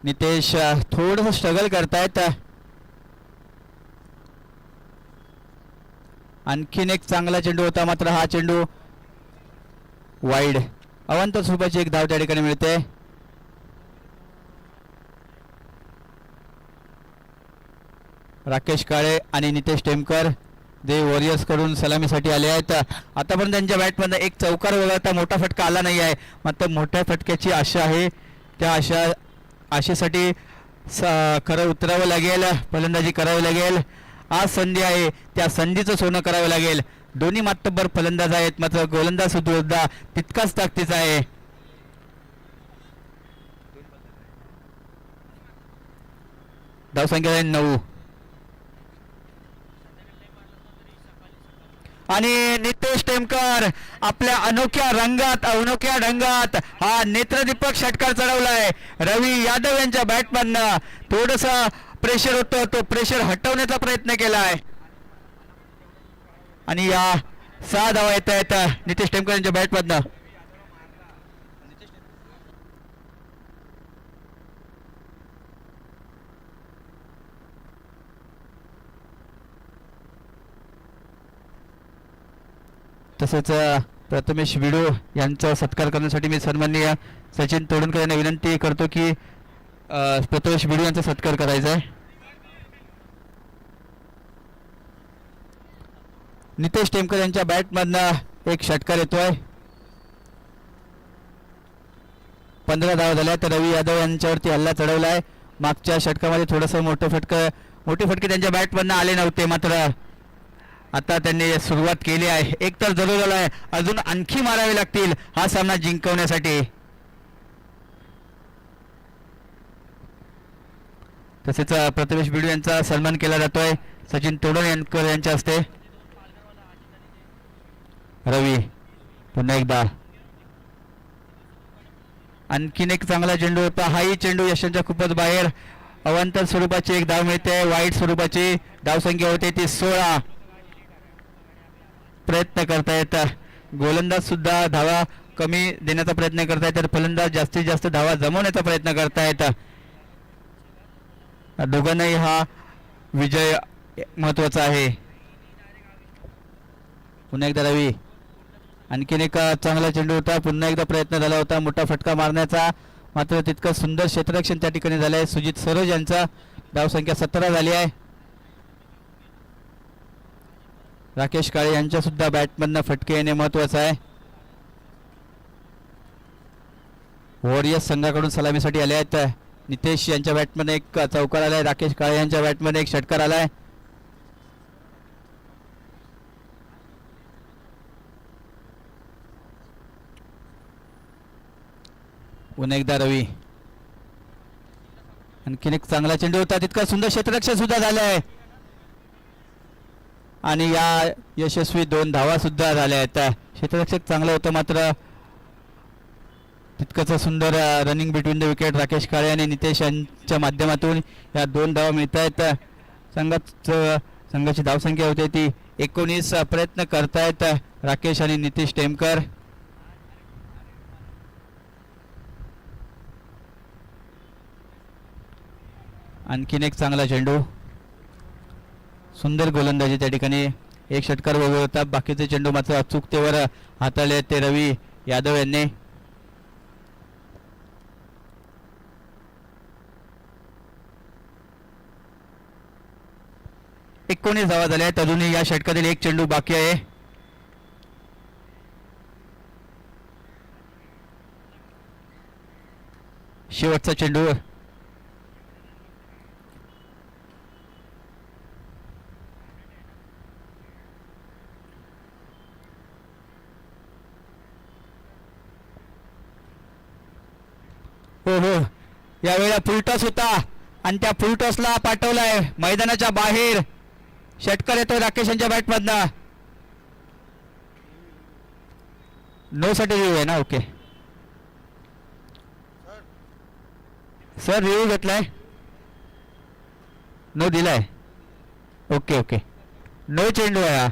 नितेश थोडंसं स्ट्रगल करतायत. आणखीन एक चांगला चेंडू होता मात्र हा चेंडू वाईड. अवांतर स्वरूपाची एक धाव त्या ठिकाणी मिळते. राकेश काळे आणि नितेश टेमकर जे वॉरियर्स कडून सलामीसाठी आले आहेत. आतापर्यंत त्यांच्या बॅटमध्ये एक चौकार वगळता मोठा फटका आला नाही आहे. मात्र मोठ्या फटक्याची आशा आहे. त्या आशेसाठी खरं उतरावं लागेल, फलंदाजी करावी लागेल. आज संधी आहे, त्या संधीचं सोनं करावं लागेल. दोन्ही मातब्बर फलंदाज आहेत मात्र गोलंदाज सुद्धा तितकाच ताकदीचा आहे. धावसंख्या 9 आणि नितेश टेमकर आपल्या अनोख्या ढंगात हा नेत्रदीपक षटकार चढवलाय. रवी यादव यांच्या बॅटमधनं थोडंसं प्रेशर होतं, तो प्रेशर हटवण्याचा प्रयत्न केलाय आणि या 6 धावा येत आहेत नितेश टेमकर यांच्या बॅटमधनं. तसेच प्रथमेश भिडू यांचा सत्कार करण्यासाठी मी सन्माननीय सचिन तोडणकर यांना विनंती करतो की प्रथमेश भिडू यांचा सत्कार करायचा आहे. नितेश टेमकर यांच्या बॅटमधनं एक षटकार येतोय. 15 धावा झाल्या. तर रवी यादव यांच्यावरती हल्ला चढवलाय. मागच्या षटकामध्ये थोडंसं मोठे फटके त्यांच्या बॅटमधनं आले नव्हते मात्र आता त्यांनी सुरुवात केली आहे. एक तर जरूर झाला आहे, अजून आणखी मारावे लागतील हा सामना जिंकवण्यासाठी. तसेच प्रथमेश भिडू यांचा सन्मान केला जातोय सचिन तोडणकर यांच्या हस्ते. रवी पुन्हा एकदा आणखीन एक चांगला चेंडू होता. हाही चेंडू यशांच्या खूपच बाहेर. अवांतर स्वरूपाची एक धाव मिळते. वाईट स्वरूपाची धावसंख्या होते ती 16. प्रयत्न करतायत गोलंदाज सुद्धा धावा कमी देण्याचा प्रयत्न करतायत तर फलंदाज जास्तीत जास्त धावा जमवण्याचा प्रयत्न करतायत. दोघांनाही हा विजय महत्वाचा आहे. पुन्हा एकदा रवी, आणखीन एक चांगला चेंडू होता, पुन्हा एकदा प्रयत्न झाला होता मोठा फटका मारण्याचा, मात्र तितकं सुंदर क्षेत्ररक्षण त्या ठिकाणी झालं आहे. सुजित सरोज यांचा धावसंख्या 17 झाली आहे. राकेश काळे यांच्या सुद्धा बॅटमधनं फटके येणे महत्वाचं आहे. वॉरियर्स संघाकडून सलामीसाठी आले आहेत. नितेश यांच्या बॅटमध्ये एक चौकार आलाय, राकेश काळे यांच्या बॅटमध्ये एक षटकार आलाय. पुन्हा एकदा रवी, आणखीन एक चांगला चेंडू होता, तितका सुंदर क्षेत्ररक्षण सुद्धा झालं आहे आणि या यशस्वी 2 धावा सुद्धा झाल्या आहेत. क्षेत्ररक्षक चांगलं होतं, मात्र तितकंच सुंदर running between the wicket Rakesh Kale आणि नितेश यांच्या माध्यमातून या 2 धावा मिळत आहेत. संघाची धावसंख्या होते ती 19. प्रयत्न करतायत राकेश आणि नितेश टेमकर. आणखीन एक चांगला चेंडू, सुंदर गोलंदाजी त्या ठिकाणी. एक षटकार वगैरे होता, बाकीचे चेंडू मात्र अचूकतेवर हाताळले ते रवी यादव यांनी. एकोणीस धावा झाल्या आहेत. अजूनही या षटकातील एक चेंडू बाकी आहे. शेवटचा चेंडू, हो हो, यावेळेला फुलटॉस होता आणि त्या फुलटॉसला पाठवलाय मैदानाच्या बाहेर. षटकार येतोय राकेश यांच्या बॅटमधनं. नो साठी रिव्ह्यू आहे ना? ओके सर, रिव्ह्यू घेतलाय, नो दिलाय. ओके ओके, नो चेंडू आहे हा.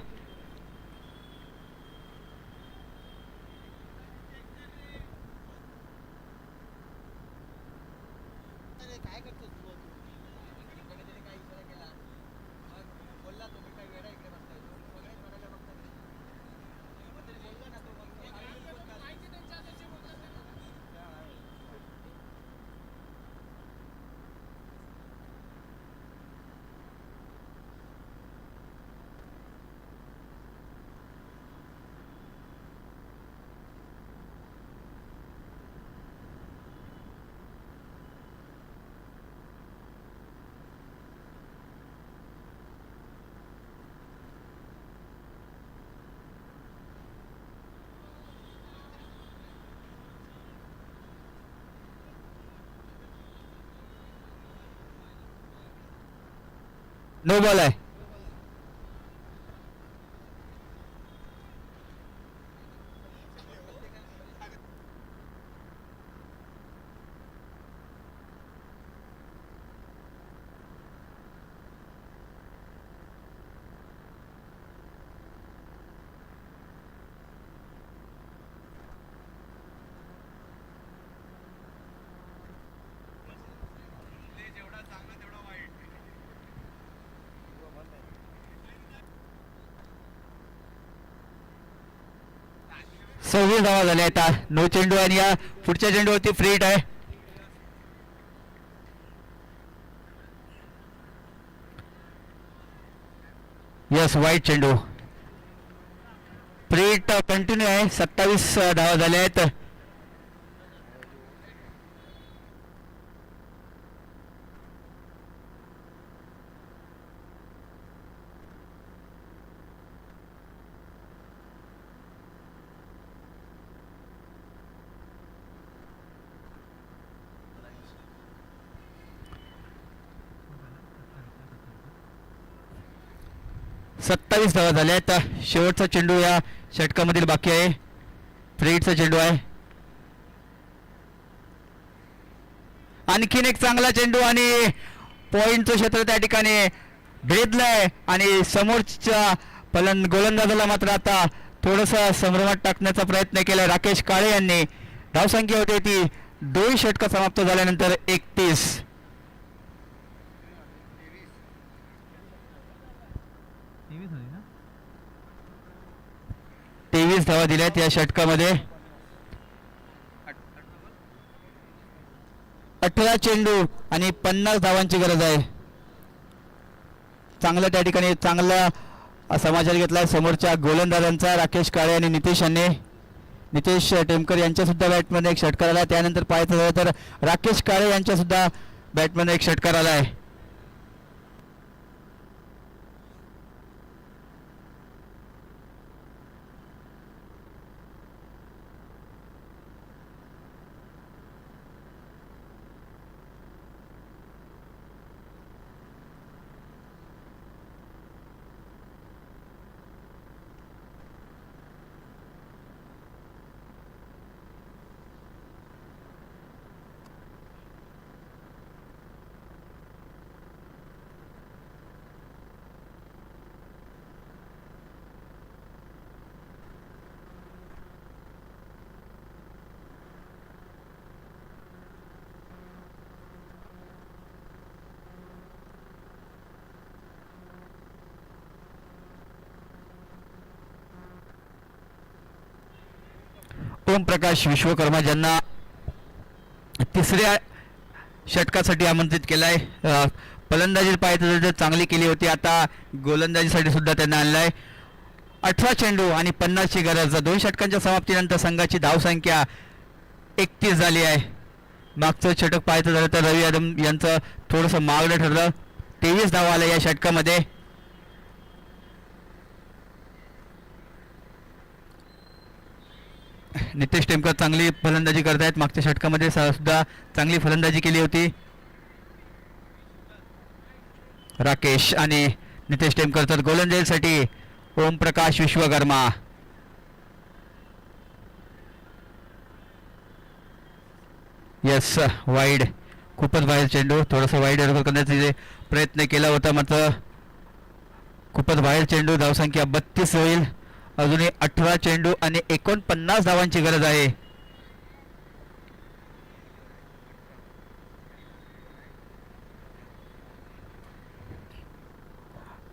नो बॉल आहे. सव्वीस धावा झाल्या आता. नो चेंडू आणि या पुढच्या चेंडूवरती फ्री हिट आहे. यस, वाईट चेंडू. फ्री हिट कंटिन्यू आहे. 27 धावा झाल्या आहेत. सत्तावीस धावा झाल्या आहेत. शेवटचा चेंडू या षटकामधील बाकी आहे. फ्री हिटचा चेंडू आहे. आणखीन एक चांगला चेंडू आणि पॉइंटचं क्षेत्र त्या ठिकाणी भेदलंय आणि समोरच्या गोलंदाजाला मात्र आता थोडंसं संभ्रमात टाकण्याचा प्रयत्न केलाय राकेश काळे यांनी. धावसंख्या होती ती 2 षटक समाप्त झाल्यानंतर 31. 23 धावा दिल्यात या षटकामध्ये. 18 चेंडू आणि 50 धावांची गरज आहे. चांगला त्या ठिकाणी चांगला समाचार घेतलाय समोरच्या गोलंदाजांचा राकेश काळे आणि नितेश टेमकर यांच्या सुद्धा बॅटमध्ये एक षटकार आला. त्यानंतर पाहायचं झालं तर राकेश काळे यांच्या सुद्धा बॅटमध्ये एक षटकार आलाय. ओमप्रकाश विश्वकर्मा ज्यांना तिसऱ्या षटकासाठी आमंत्रित केलाय. फलंदाजी पाहायचं तर चांगली केली होती. आता गोलंदाजीसाठी सुद्धा त्यांना आणलाय. 18 चेंडू आणि 50 ची गरज. 2 षटकांच्या समाप्तीनंतर संघाची धावसंख्या 31 झाली आहे. मागचं षटक पाहायचं झालं तर रवी यादव यांचं थोडंसं मागणं ठरलं. 23 धावा आल्या या षटकामध्ये. नितेश टेमकर चांगली फलंदाजी करतायत. मागच्या षटकामध्ये सुद्धा चांगली फलंदाजी केली होती. राकेश आणि नितेश टेमकर तर गोलंदाजीसाठी ओमप्रकाश विश्वकर्मा. यस वाईड, खूपच बाहेर चेंडू. थोडंसं वाईड करण्याचा प्रयत्न केला होता मात्र खूपच बाहेर चेंडू. धावसंख्या 32 होईल. अजूनही 18 चेंडू आणि 49 धावांची गरज आहे.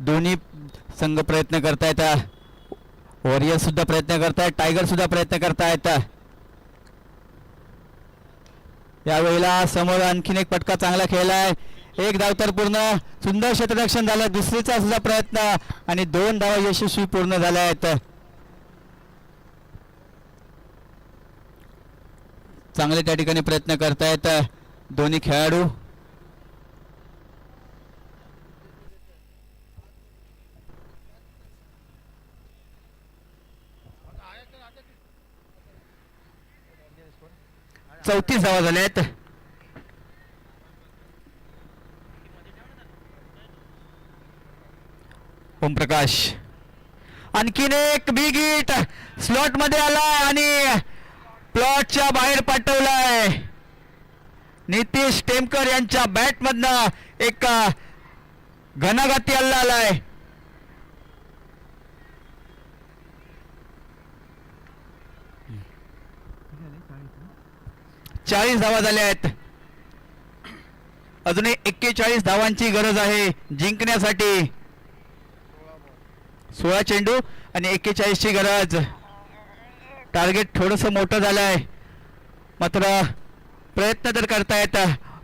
दोन्ही संघ प्रयत्न करतायत. वॉरियर्स सुद्धा प्रयत्न करतायत, टायगर सुद्धा प्रयत्न करतायत. यावेळेला समोर आणखीन एक फटका चांगला खेळलाय. एक धाव तर पूर्ण. सुंदर क्षेत्ररक्षण झालं. दुसरीचा सुद्धा प्रयत्न आणि 2 धावा यशस्वी पूर्ण झाल्या आहेत. चांगले त्या ठिकाणी प्रयत्न करतायत दोन्ही खेळाडू. चौतीस धावा झाल्यात. ओमप्रकाश आणखीन एक बिग हिट स्लॉट मध्ये आलाय आणि प्लॉटच्या बाहेर पाठवलाय. नितेश टेमकर यांच्या बॅट मधनं एक घणाघाती हल्ला आलाय. चाळीस धावा झाल्या आहेत. अजूनही 41 धावांची गरज आहे जिंकण्यासाठी. 16 चेंडू आणि 41 ची गरज. टार्गेट थोडंसं मोठं झालंय मात्र प्रयत्न तर करतायत.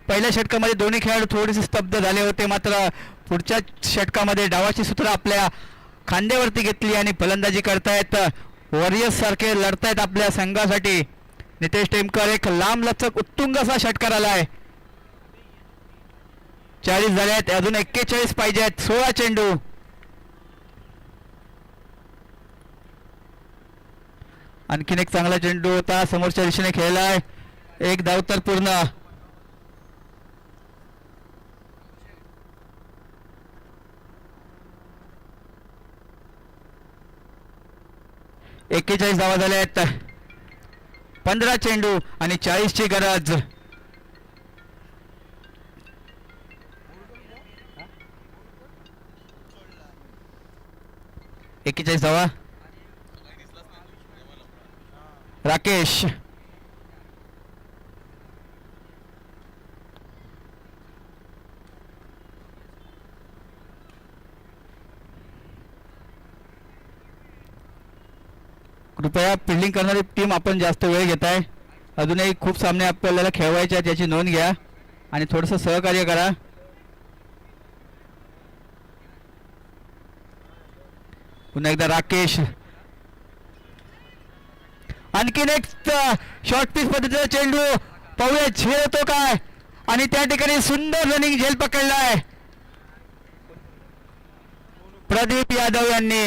पहिल्या षटकामध्ये दोन्ही खेळाडू थोडेसे स्तब्ध झाले होते मात्र पुढच्या षटकामध्ये डावाची सूत्र आपल्या खांद्यावरती घेतली आणि फलंदाजी करतायत. वॉरियर्स सारखे लढतायत आपल्या संघासाठी. नितेश टेमकर एक लांब लचक उत्तुंग असा षटकार आलाय. 40 झाले आहेत. अजून 41 पाहिजेत. 16 चेंडू. आणखीन एक चांगला चेंडू होता समोरच्या दिशेने खेळलाय. एक धाव तर पूर्ण. एक्केचाळीस धावा झाल्या आहेत. 15 चेंडू आणि 40 ची गरज. एक्केचाळीस धावा. राकेश कृपया फिल्डिंग करणारी टीम आपण जास्त वेळ घेत आहे. अजूनही खूप सामने आपल्याला खेळवायचे आहेत याची नोंद घ्या आणि थोडंसं सहकार्य करा. पुन्हा एकदा राकेश, आणखीन एक शॉर्ट पिच पद्धतीचा चेंडू, पाहूया झेल होतो काय, आणि त्या ठिकाणी सुंदर रनिंग झेल पकडलाय प्रदीप यादव यांनी.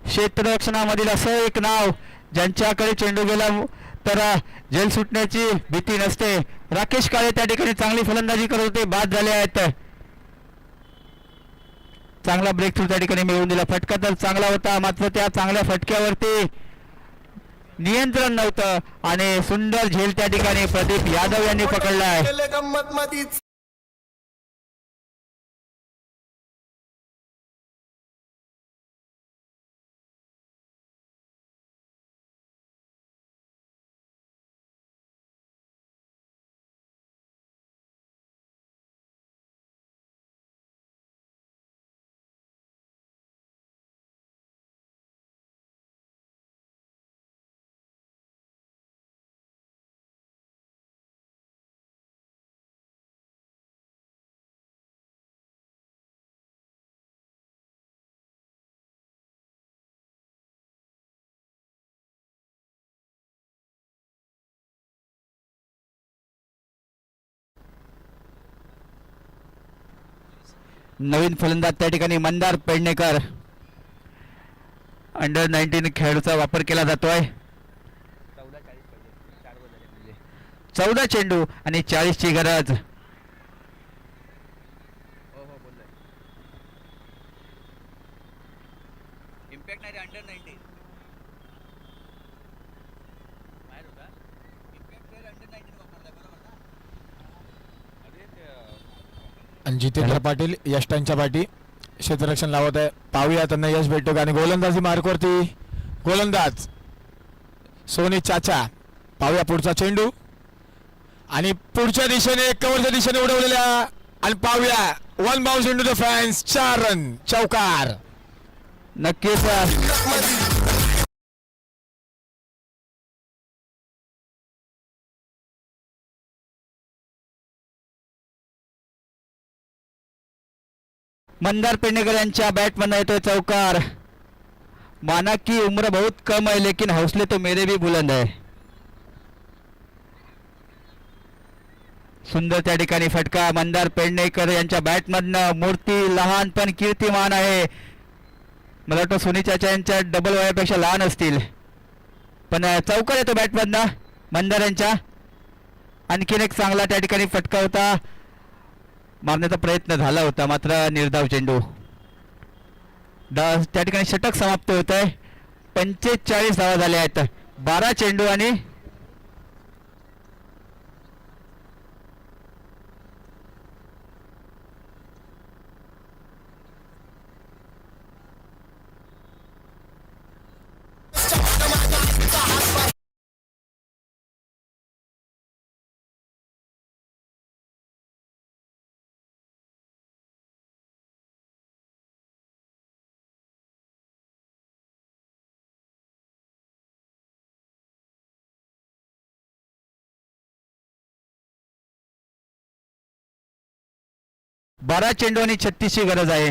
क्षेत्ररक्षणामधील असं एक नाव ज्यांच्याकडे चेंडू गेला तर झेल सुटण्याची भीती नसते. राकेश काळे त्या ठिकाणी चांगली फलंदाजी करत होते, बाद झाले आहेत. चांगला ब्रेक थ्रू त्या ठिकाणी मिळवून दिला. फटका तर चांगला होता, मात्र त्या चांगल्या फटक्यावरती नियंत्रण नव्हतं आणि सुंदर झेल त्या ठिकाणी प्रदीप यादव यांनी पकडलाय. नवीन फलंदाज त्या ठिकाणी मंदार पेडणेकर, अंडर 19 खेळाडूचा वापर केला जातोय. 14 चेंडू आणि 40 ची गरज. इम्पॅक्ट नाही अंडर 19 बाहेर होता. इम्पॅक्ट अंडर 19 वापरला बरोबर ना. आणि जितेंद्र पाटील यष्टांच्या पाठी क्षेत्ररक्षण लावत आहे. पाहूया त्यांना यश भेटतो का. आणि गोलंदाजी मार्कवरती गोलंदाज सोनी चाचा. पाहूया पुढचा चेंडू आणि पुढच्या दिशेने कव्हरच्या दिशेने उडवलेल्या, आणि पाहूया one bounce into the fans, 4 run, चौकार. नक्कीच मंदार पेडणेकर यांच्या बॅटमधून येतोय चौकार. माना की उम्र बहुत कम है लेकिन हौसले तो मेरे भी बुलंद है. सुंदर त्या ठिकाणी फटका मंदार पेडणेकर यांच्या बॅटमधनं. मूर्ती लहान पण कीर्तिमान आहे. मला वाटतं सोनी चाचा यांच्या डबल वयापेक्षा लहान असतील, पण चौकार येतो बॅटमधनं मंदार यांच्या. आणखीन एक चांगला त्या ठिकाणी फटका होता, मारण्याचा प्रयत्न झाला होता मात्र निर्धाव चेंडू. त्या ठिकाणी षटक समाप्त होत आहे. 45 धावा झाल्या आहेत. 12 चेंडू आणि बारा चेंडू आणि 36 ची गरज आहे.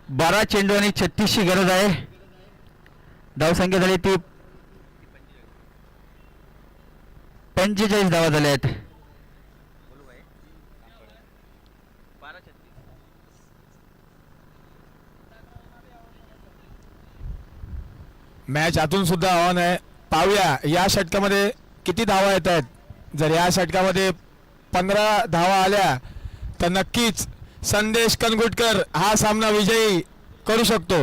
बारा चेंडू आणि 36 ची गरज आहे. धावसंख्या झाली ती 45 धावा झाल्या आहेत. मॅच आतून सुद्धा ऑन आहे. पाहूया या षटकामध्ये किती धावा येत आहेत. जर या षटकामध्ये 15 धावा आल्या तर नक्कीच संदेश कनगुटकर हा सामना विजयी करू शकतो.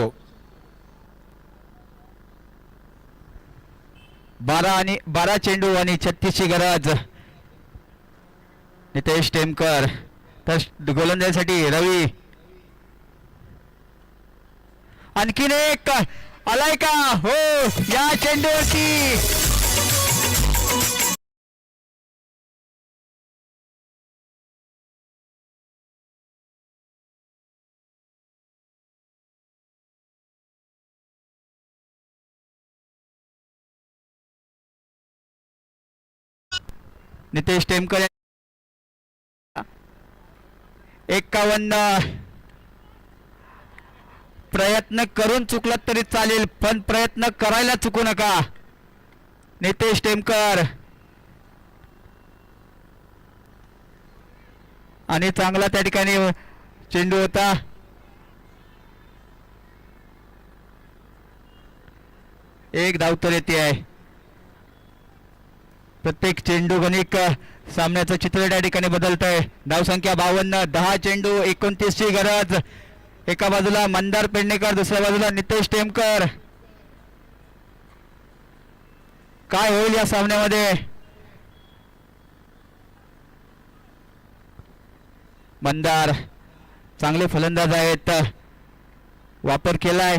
12 चेंडू आणि 36 ची गरज. नितेश टेमकर तर गोलंदाजीसाठी रवी. आणखीन एक आलाय का हो या चेंडूवरती नितेश टेमकर 51 प्रयत्न करून चुकलात तरी चालेल पण प्रयत्न करायला चुकू नका नितेश टेमकर आणि चांगला त्या ठिकाणी चेंडू होता एक धाव तर येते आहे प्रत्येक चेंडू गणिक सामन्याचं चित्र त्या ठिकाणी बदलत आहे धाव संख्या 52 10 चेंडू 29 ची गरज एका बाजूला मंदार पेडणेकर दुसऱ्या बाजूला नितेश टेमकर काय होईल या सामन्यामध्ये मंदार चांगले फलंदाज आहेत वापर केलाय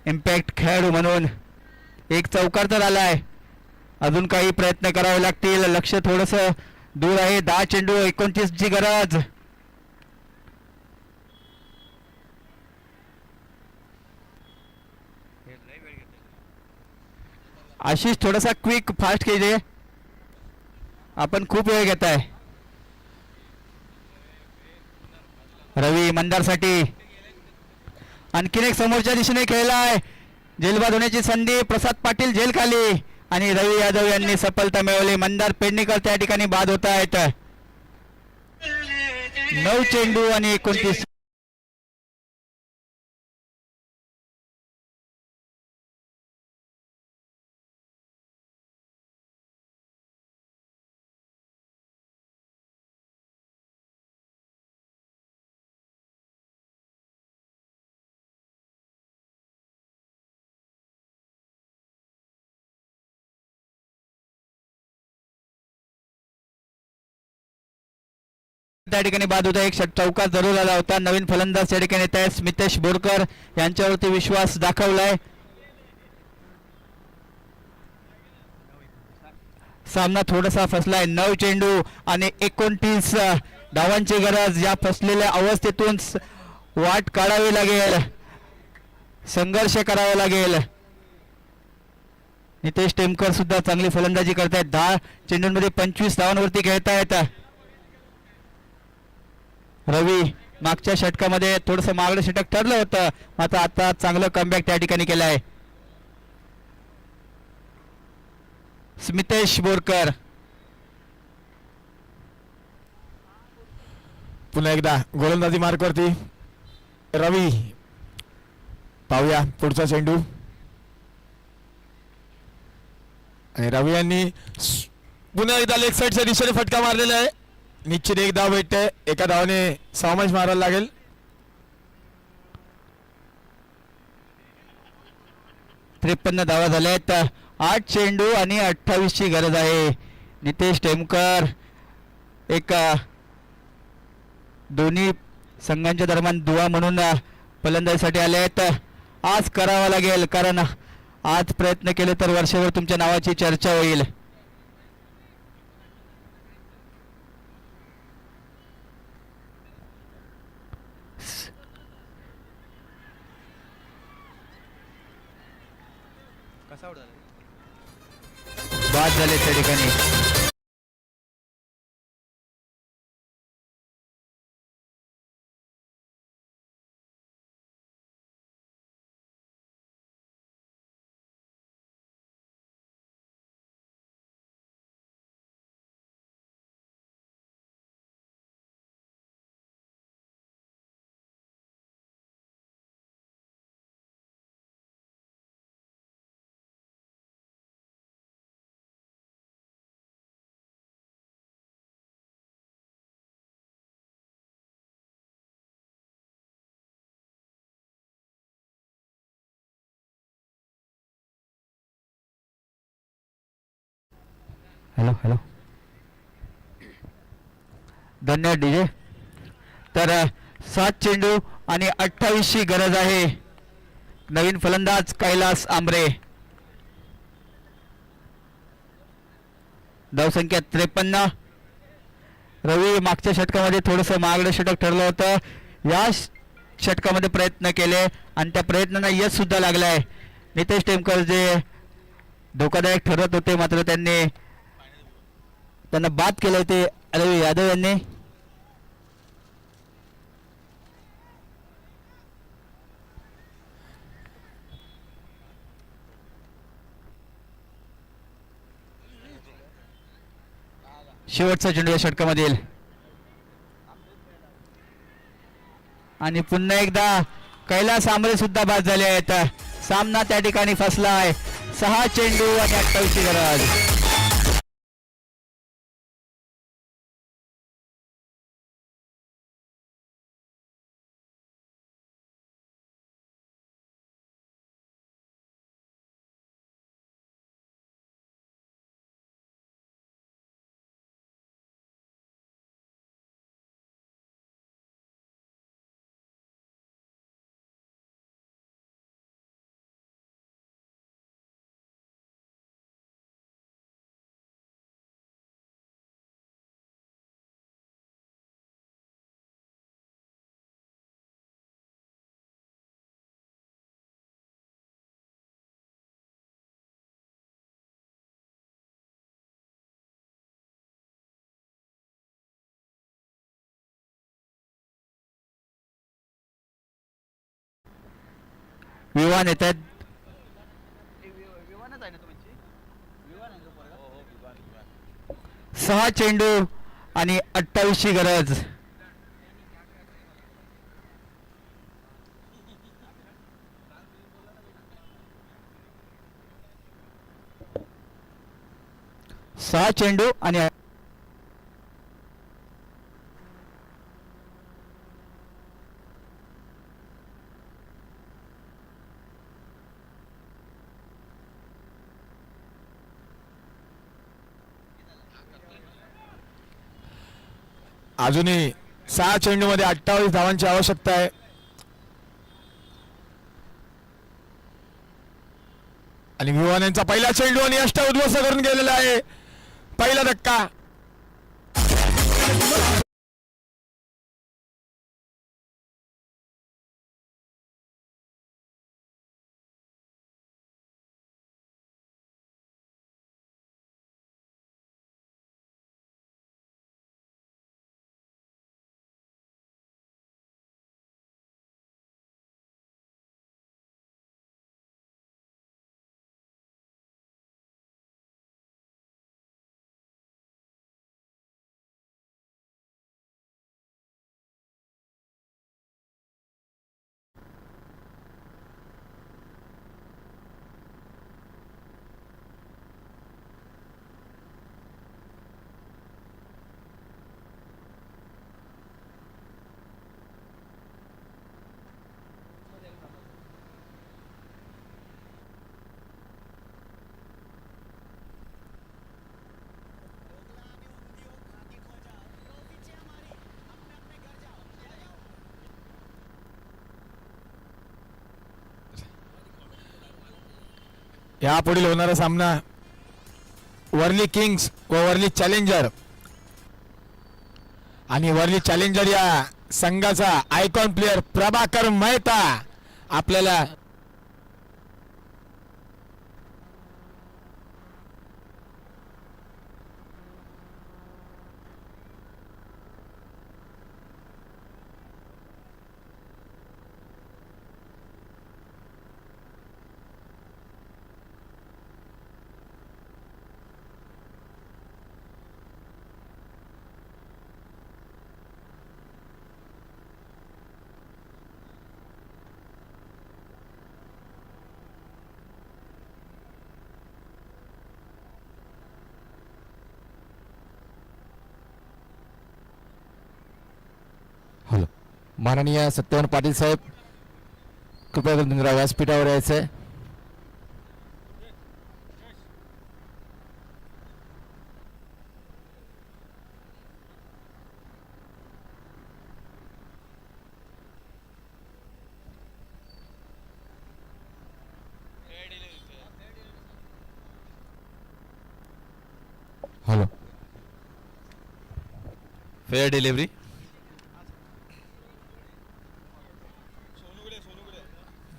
इम्पॅक्ट खेळाडू म्हणून एक चौकार तर आलाय अजून काही प्रयत्न करावे लागतील लक्ष थोडस दूर आहे 10 चेंडू 29 ची गरज आशिष थोडासा क्विक फास्ट केले आपण खूप वेळ घेताय रवी मंदारसाठी आणखीन एक समोरच्या दिशेने खेळलाय जेलबाद होण्याची संधी प्रसाद पाटील जेल खाली आणि रवी यादव यांनी सफलता मिळवली मंदार पेडणेकर त्या ठिकाणी बाद होत आहेत 9 चेंडू आणि 29 त्या ठिकाणी बाद होता एक चौकार जरूर आला होता नवीन फलंदाज त्या ठिकाणी येत आहे स्मितेश बोरकर यांच्यावरती विश्वास दाखवलाय सामना थोडासा फसलाय 9 चेंडू आणि 29 धावांची गरज या फसलेल्या अवस्थेतून वाट काढावी लागेल संघर्ष करावा लागेल नितेश टेमकर सुद्धा चांगली फलंदाजी करतायत 10 चेंडूंमध्ये 25 धावांवरती खेळतायत रवी मागच्या षटकामध्ये थोडस मागलं षटक ठरलं होतं मात्र आता चांगलं कमबॅक त्या ठिकाणी केलं आहे स्मितेश बोरकर पुन्हा एकदा गोलंदाजी मार्कवरती रवी पाहूया पुढचा चेंडू आणि रवी यांनी पुन्हा एकदा लेग साईडच्या दिशेने फटका मारलेला आहे निश्चित एक धाव भेटते एका धावाने समावेश मारायला लागेल 53 धावा झाल्या आहेत 8 चेंडू आणि 28 ची गरज आहे नितेश टेमकर एक दोन्ही संघांच्या दरम्यान दुवा म्हणून फलंदाजीसाठी आले आहेत आज करावा लागेल कारण आज प्रयत्न केले तर वर्षभर तुमच्या नावाची चर्चा होईल बाद झाले त्या ठिकाणी हॅलो हॅलो धन्यवाद डीजे तर 7 चेंडू आणि 28 ची गरज आहे नवीन फलंदाज कैलास आंबरे. धावसंख्या 53. रवी मागच्या षटकामध्ये थोडंसं महागडं षटक ठरलं होतं. या षटकामध्ये प्रयत्न केले आणि त्या प्रयत्नांना यश सुद्धा लागलाय. नितेश टेमकर जे धोकादायक ठरत होते मात्र त्यांना बाद केलंय ते रवी यादव यांनी. शेवटचा चेंडू या षटकामधील आणि पुन्हा एकदा कैलास आंबरे सुद्धा बाद झाले आहेत. सामना त्या ठिकाणी फसला आहे. 6 चेंडू आणि 28 ची गरज. विवान येत आहेत. 6 चेंडू आणि 28 ची गरज. सहा चेंडू आणि अजूनही 6 चेंडूमध्ये 28 धावांची आवश्यकता आहे. आणि विवान यांचा पहिला चेंडू आणि अष्ट उद्ध्वस्त करून गेलेला आहे. पहिला धक्का. यापुढील होणारा सामना वर्ली किंग्स व वर्ली चॅलेंजर. आणि वर्ली चॅलेंजर या संघाचा आयकॉन प्लेयर प्रभाकर मेहता आपल्याला माननीय सत्यवान पाटील साहेब कृपया करून तुम्ही व्यासपीठावर यायचं. Fair delivery.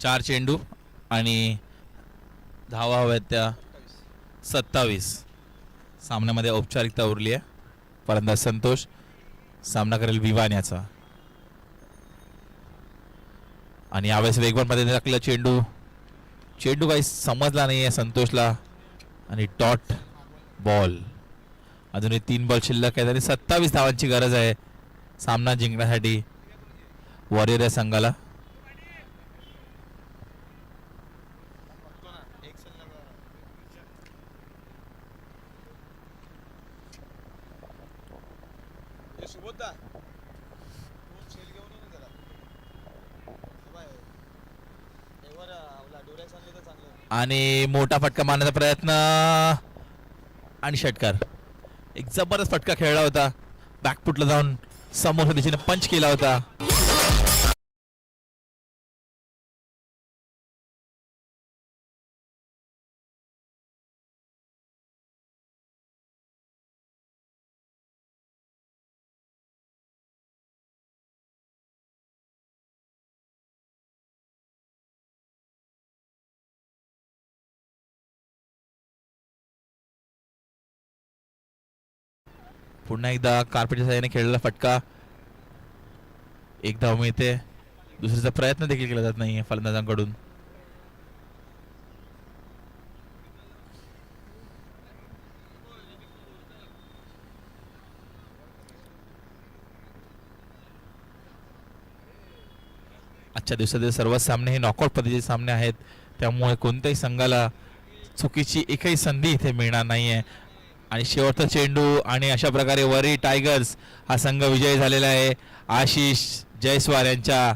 चार चेंडू आणि धावा हव्यात त्या 27. सामन्यामध्ये औपचारिकता उरली आहे. फलंदाज संतोष सामना करेल विवान याचा. आणि यावेळेस वेगवान मध्ये टाकलेला चेंडू काही समजला नाही आहे संतोषला आणि डॉट बॉल. अजूनही 3 बॉल शिल्लक आहेत आणि 27 धावांची गरज आहे सामना जिंकण्यासाठी वॉरियर या संघाला. आणि मोठा फटका मारण्याचा प्रयत्न आणि षटकार. एक जबरदस्त फटका खेळला होता. बॅकफुटला जाऊन समोरच्या दिशेने पंच केला होता. पुन्हा एकदा कार्पेटच्या साहाय्याने खेळलेला फटका. एक धाव मिळते. दुसरीचा प्रयत्न देखील केला जात नाहीये फलंदाजांकडून. आजच्या दिवसातील सर्व सामने हे नॉकआउट पद्धतीचे सामने आहेत. त्यामुळे कोणत्याही संघाला चुकीची एकही संधी इथे मिळणार नाहीये. आणि शेवटचा चेंडू आणि अशा प्रकारे वरी टायगर्स हा संघ विजयी झालेला आहे. आशिष जयस्वाल यांच्या